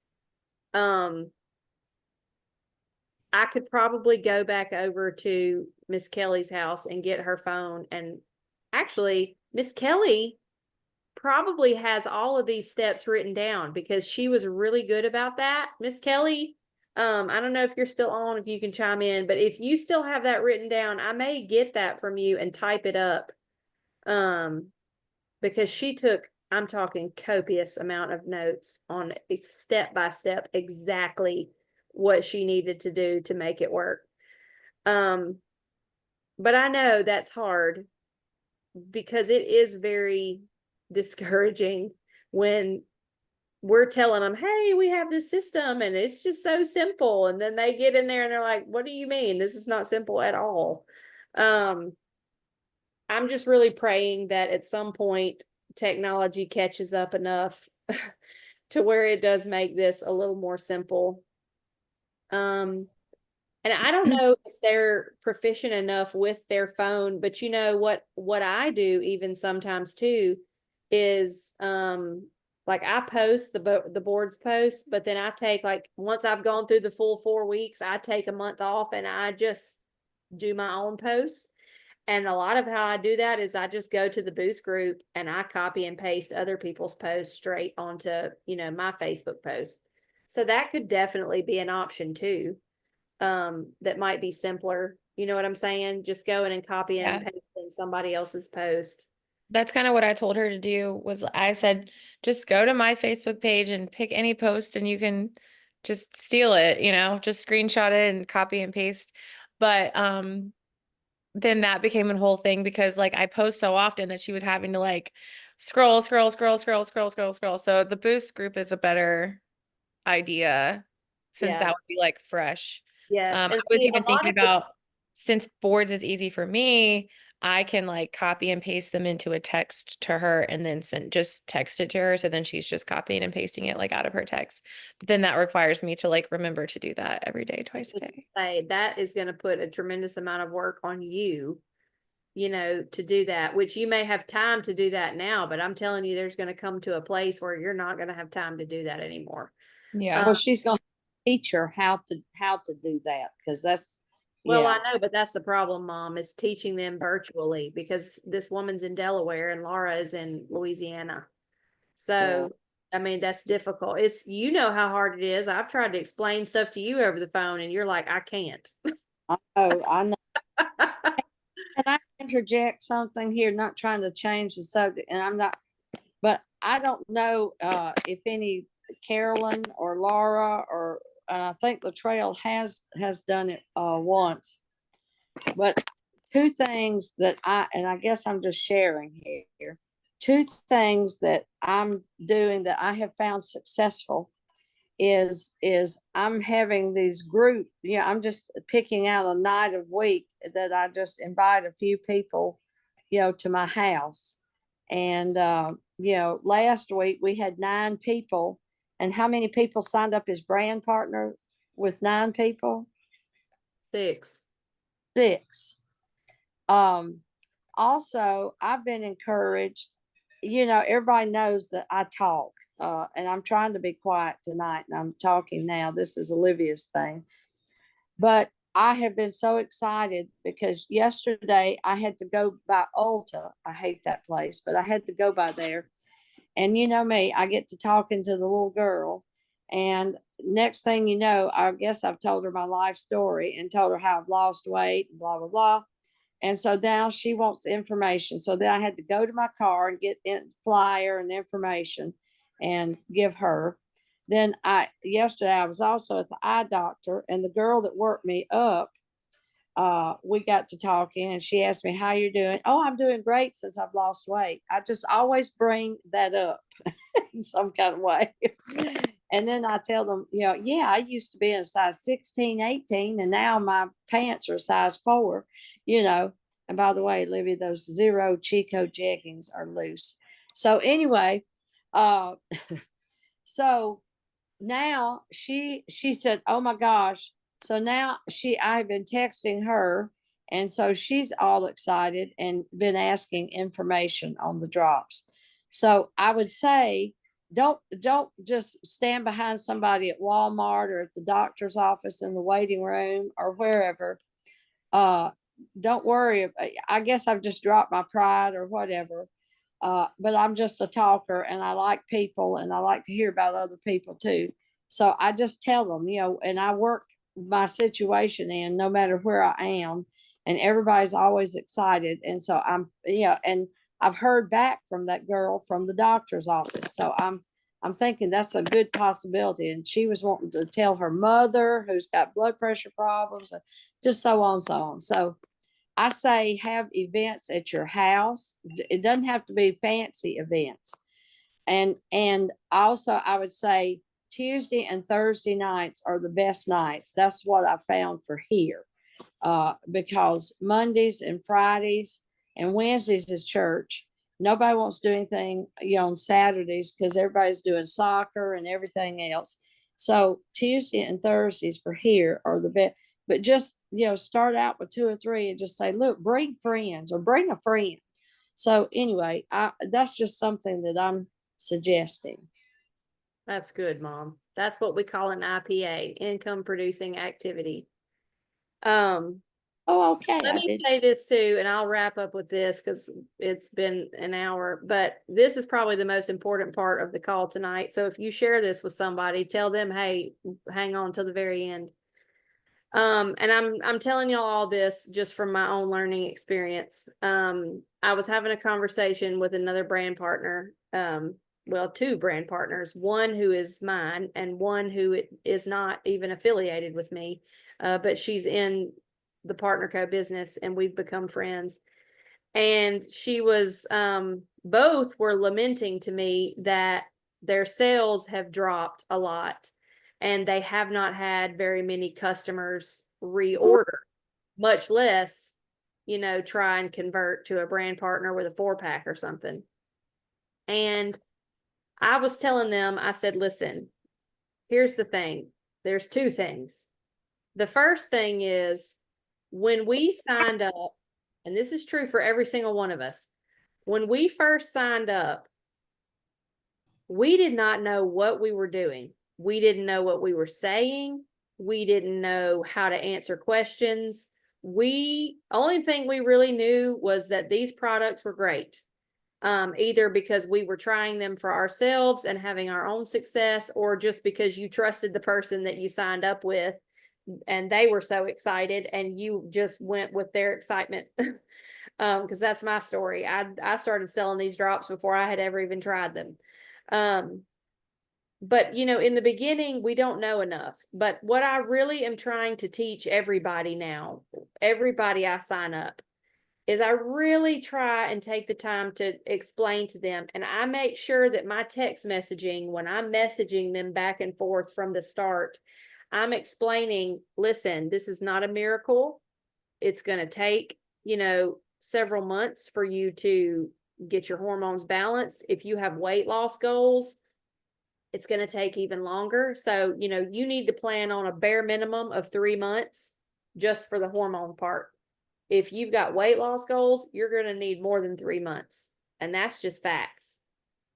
I could probably go back over to Miss Kelly's house and get her phone. And actually, Miss Kelly probably has all of these steps written down because she was really good about that. Miss Kelly, I don't know if you're still on, if you can chime in, but if you still have that written down, I may get that from you and type it up. Because she took, I'm talking copious amount of notes on a step by step exactly what she needed to do to make it work. But I know that's hard because it is very discouraging when we're telling them, hey, we have this system and it's just so simple. And then they get in there and they're like, what do you mean? This is not simple at all. I'm just really praying that at some point technology catches up enough to where it does make this a little more simple. And I don't know if they're proficient enough with their phone, but you know what I do even sometimes too is like I post the boards post, but then I take, like, once I've gone through the full 4 weeks, I take a month off and I just do my own posts. And a lot of how I do that is I just go to the Boost group and I copy and paste other people's posts straight onto, my Facebook post. So that could definitely be an option too. That might be simpler. You know what I'm saying? Just go in and copy and Yeah. paste in somebody else's post. That's kind of what I told her to do. Was I said, just go to my Facebook page and pick any post and you can just steal it, just screenshot it and copy and paste. But then that became a whole thing because like I post so often that she was having to like scroll. So the Boost group is a better idea since that Yeah. would be like fresh. Yes. I And was see, a even lot thinking of it, about, since boards is easy for me, I can like copy and paste them into a text to her and then just text it to her. So then she's just copying and pasting it like out of her text. But then that requires me to like remember to do that every day, twice a just day. say that is going to put a tremendous amount of work on you, to do that, which you may have time to do that now, but I'm telling you, there's going to come to a place where you're not going to have time to do that anymore. Yeah. Well, she's gonna teach her how to do that, because that's, Well, yeah, I know, but that's the problem, Mom, is teaching them virtually because this woman's in Delaware and Laura is in Louisiana. So, I mean, that's difficult. It's, how hard it is. I've tried to explain stuff to you over the phone and you're like, I can't. I know. Can I interject something here? Not trying to change the subject, and I'm not, but I don't know if any Carolyn or Laura or I think Latrell has done it once. But two things that I guess I'm just sharing here. Two things that I'm doing that I have found successful is I'm having these group, I'm just picking out a night of week that I just invite a few people, to my house. And last week we had 9 people. And how many people signed up as brand partner with 9 people? 6. 6. Also, I've been encouraged, everybody knows that I talk, and I'm trying to be quiet tonight and I'm talking now. This is Olivia's thing. But I have been so excited because yesterday I had to go by Ulta. I hate that place, but I had to go by there. And you know me, I get to talking to the little girl. And next thing you know, I guess I've told her my life story and told her how I've lost weight, blah, blah, blah. And so now she wants information. So then I had to go to my car and get in flyer and information and give her. Then yesterday I was also at the eye doctor, and the girl that worked me up, we got to talking and she asked me, how you're doing? Oh, I'm doing great since I've lost weight. I just always bring that up in some kind of way. And then I tell them, yeah, I used to be in a size 16, 18, and now my pants are size 4, And by the way, Libby, those Zero Chico jeggings are loose. So anyway, so now she said, oh my gosh. So now I've been texting her, and so she's all excited and been asking information on the drops. So I would say, don't just stand behind somebody at Walmart or at the doctor's office in the waiting room or wherever. Don't worry. I guess I've just dropped my pride or whatever. But I'm just a talker and I like people and I like to hear about other people too. So I just tell them, and I work my situation in no matter where I am, and everybody's always excited. And so and I've heard back from that girl from the doctor's office. So I'm thinking that's a good possibility. And she was wanting to tell her mother who's got blood pressure problems, and just so on, so on. So I say have events at your house. It doesn't have to be fancy events. And also I would say Tuesday and Thursday nights are the best nights. That's what I found for here. Because Mondays and Fridays and Wednesdays is church. Nobody wants to do anything, on Saturdays because everybody's doing soccer and everything else. So Tuesday and Thursdays for here are the best. But just, start out with 2 or 3 and just say, look, bring friends or bring a friend. So anyway, that's just something that I'm suggesting. That's good, Mom. That's what we call an IPA, income producing activity. Oh, okay. Let me say this too, and I'll wrap up with this because it's been an hour, but this is probably the most important part of the call tonight. So if you share this with somebody, tell them, hey, hang on till the very end. And I'm telling y'all all this just from my own learning experience. I was having a conversation with another brand partner, well, 2 brand partners, one who is mine and one who is not even affiliated with me, but she's in the Partner Co business and we've become friends. And she was, both were lamenting to me that their sales have dropped a lot and they have not had very many customers reorder, much less, try and convert to a brand partner with a 4-pack or something. And I was telling them, I said, listen, here's the thing. There's 2 things. The first thing is when we signed up, and this is true for every single one of us, when we first signed up, we did not know what we were doing. We didn't know what we were saying. We didn't know how to answer questions. Only thing we really knew was that these products were great. Either because we were trying them for ourselves and having our own success, or just because you trusted the person that you signed up with and they were so excited and you just went with their excitement. Because that's my story. I started selling these drops before I had ever even tried them. But in the beginning, we don't know enough. But what I really am trying to teach everybody now, everybody I sign up, is I really try and take the time to explain to them. And I make sure that my text messaging, when I'm messaging them back and forth from the start, I'm explaining, listen, this is not a miracle. It's going to take, several months for you to get your hormones balanced. If you have weight loss goals, it's going to take even longer. So, you need to plan on a bare minimum of 3 months just for the hormone part. If you've got weight loss goals, you're going to need more than 3 months. And that's just facts.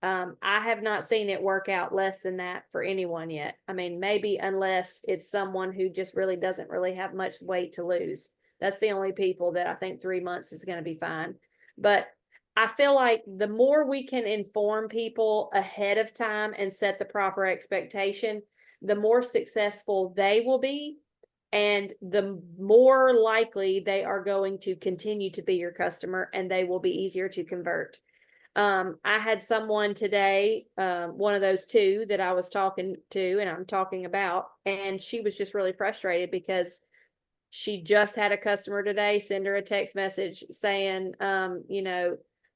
I have not seen it work out less than that for anyone yet. I mean, maybe unless it's someone who just really doesn't really have much weight to lose. That's the only people that I think 3 months is going to be fine. But I feel like the more we can inform people ahead of time and set the proper expectation, the more successful they will be. And the more likely they are going to continue to be your customer and they will be easier to convert. I had someone today, one of those 2 that I was talking to and I'm talking about, and she was just really frustrated because she just had a customer today send her a text message saying, I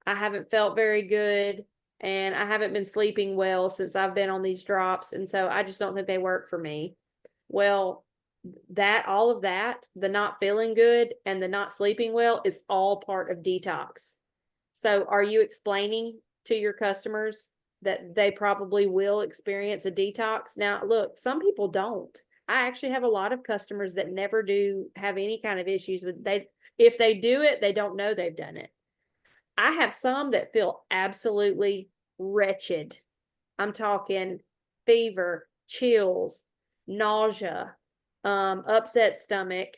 haven't felt very good and I haven't been sleeping well since I've been on these drops. And so I just don't think they work for me. Well, all of that, the not feeling good and the not sleeping well is all part of detox. So are you explaining to your customers that they probably will experience a detox? Now, look, some people don't. I actually have a lot of customers that never do have any kind of issues with if they do it, they don't know they've done it. I have some that feel absolutely wretched. I'm talking fever, chills, nausea, upset stomach,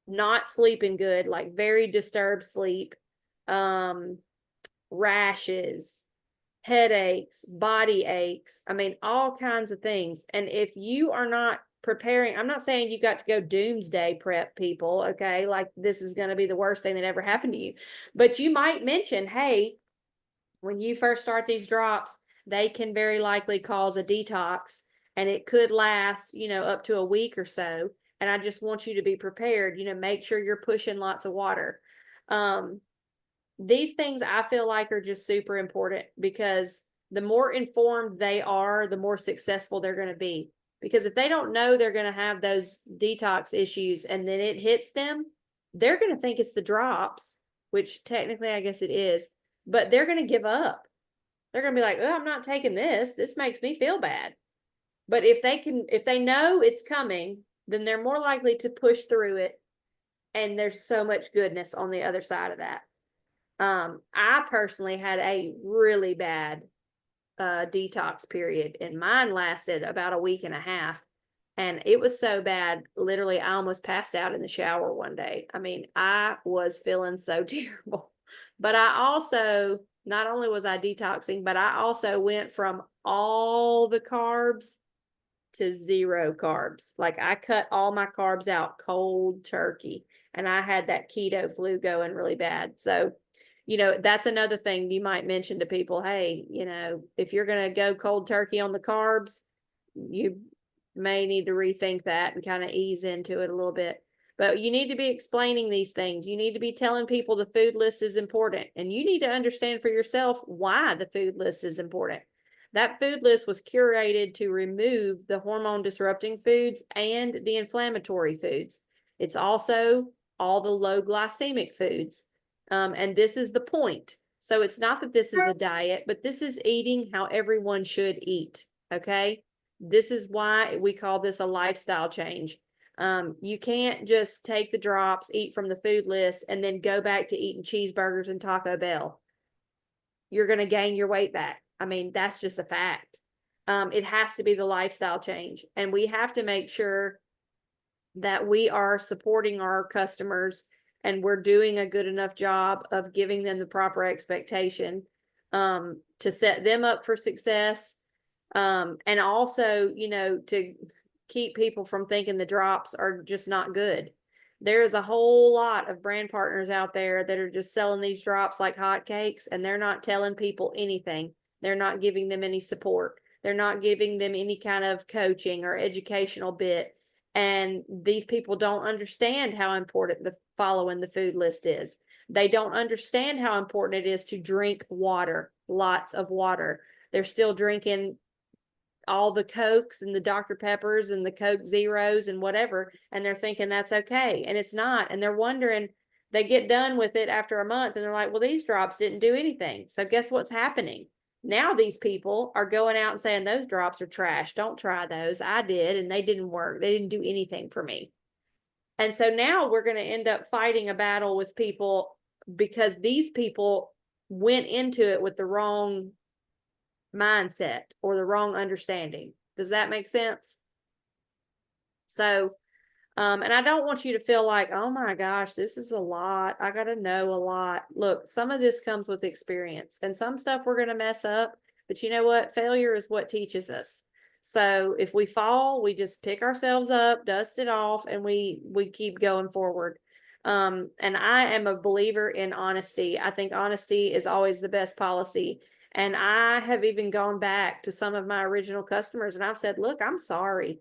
not sleeping good, like very disturbed sleep, rashes, headaches, body aches. I mean, all kinds of things. And if you are not preparing, I'm not saying you got to go doomsday prep people, okay? Like this is going to be the worst thing that ever happened to you. But you might mention, hey, when you first start these drops, they can very likely cause a detox and it could last, up to a week or so. And I just want you to be prepared, make sure you're pushing lots of water. These things I feel like are just super important because the more informed they are, the more successful they're going to be. Because if they don't know they're going to have those detox issues and then it hits them, they're going to think it's the drops, which technically I guess it is. but they're going to give up. They're going to be like, oh, I'm not taking this. This makes me feel bad. But if they know it's coming, then they're more likely to push through it. And there's so much goodness on the other side of that. I personally had a really bad detox period, and mine lasted about a week and a half. And it was so bad, literally, I almost passed out in the shower one day. I mean, I was feeling so terrible. But I also, not only was I detoxing, but I also went from all the carbs to 0 carbs. Like, I cut all my carbs out cold turkey, and I had that keto flu going really bad. So, that's another thing you might mention to people. Hey, if you're going to go cold turkey on the carbs, you may need to rethink that and kind of ease into it a little bit. But you need to be explaining these things. You need to be telling people the food list is important, and you need to understand for yourself why the food list is important. That food list was curated to remove the hormone disrupting foods and the inflammatory foods. It's also all the low glycemic foods. And this is the point. So it's not that this is a diet, but this is eating how everyone should eat. Okay. This is why we call this a lifestyle change. You can't just take the drops, eat from the food list, and then go back to eating cheeseburgers and Taco Bell. You're going to gain your weight back. I mean, that's just a fact. It has to be the lifestyle change. And we have to make sure that we are supporting our customers and we're doing a good enough job of giving them the proper expectation to set them up for success. And also, to keep people from thinking the drops are just not good. There is a whole lot of brand partners out there that are just selling these drops like hotcakes, and they're not telling people anything. They're not giving them any support. They're not giving them any kind of coaching or educational bit. And these people don't understand how important the following the food list is. They don't understand how important it is to drink water, lots of water. They're still drinking all the Cokes and the Dr. Peppers and the Coke Zeros and whatever, and they're thinking that's okay, and it's not. And they're wondering, they get done with it after a month and they're like, well, these drops didn't do anything. So guess what's happening? Now these people are going out and saying those drops are trash. Don't try those. I did, and they didn't work. They didn't do anything for me. And so now we're going to end up fighting a battle with people because these people went into it with the wrong mindset or the wrong understanding. Does that make sense? So, and I don't want you to feel like, oh my gosh, this is a lot. I got to know a lot. Look, some of this comes with experience, and some stuff we're going to mess up, but you know what? Failure is what teaches us. So if we fall, we just pick ourselves up, dust it off, and we keep going forward. And I am a believer in honesty. I think honesty is always the best policy. And I have even gone back to some of my original customers and I've said, look, I'm sorry.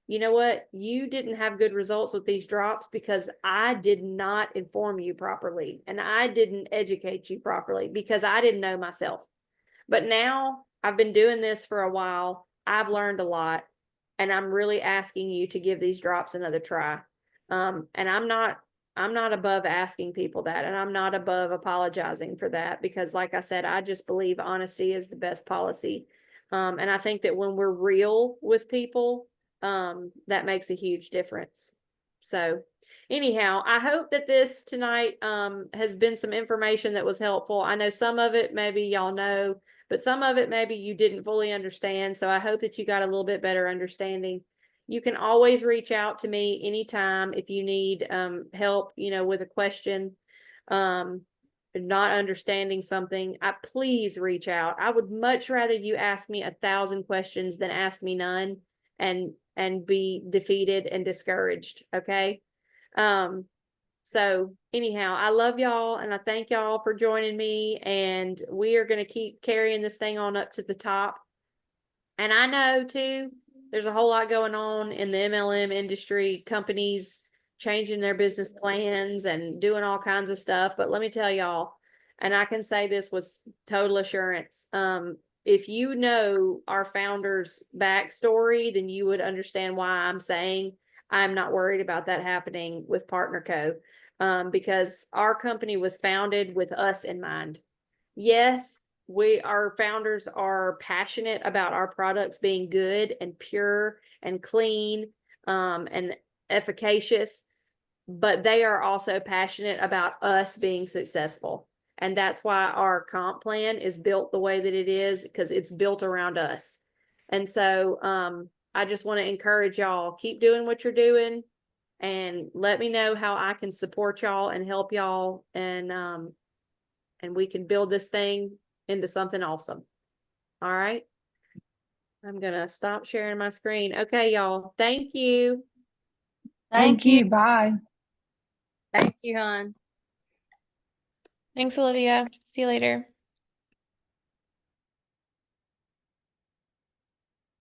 You know what? You didn't have good results with these drops because I did not inform you properly and I didn't educate you properly because I didn't know myself. But now I've been doing this for a while. I've learned a lot, and I'm really asking you to give these drops another try. And I'm not above asking people that, and I'm not above apologizing for that because, like I said, I just believe honesty is the best policy. And I think that when we're real with people, that makes a huge difference. So anyhow, I hope that this tonight has been some information that was helpful. I know some of it maybe y'all know, but some of it maybe you didn't fully understand. So I hope that you got a little bit better understanding. You can always reach out to me anytime if you need help, with a question, not understanding something. Please reach out. I would much rather you ask me 1,000 questions than ask me none and be defeated and discouraged. Okay. So anyhow, I love y'all and I thank y'all for joining me, and we are going to keep carrying this thing on up to the top. And I know too, there's a whole lot going on in the MLM industry, companies changing their business plans and doing all kinds of stuff. But let me tell y'all, and I can say this with total assurance, if you know our founder's backstory, then you would understand why I'm saying I'm not worried about that happening with PartnerCo, because our company was founded with us in mind. yes, our founders are passionate about our products being good and pure and clean, and efficacious, but they are also passionate about us being successful. And that's why our comp plan is built the way that it is, because it's built around us. And so, I just want to encourage y'all, keep doing what you're doing and let me know how I can support y'all and help y'all, and we can build this thing into something awesome. All right. I'm gonna stop sharing my screen. Okay, y'all. Thank you. Thank you. Bye. Thank you, hon. Thanks, Olivia. See you later.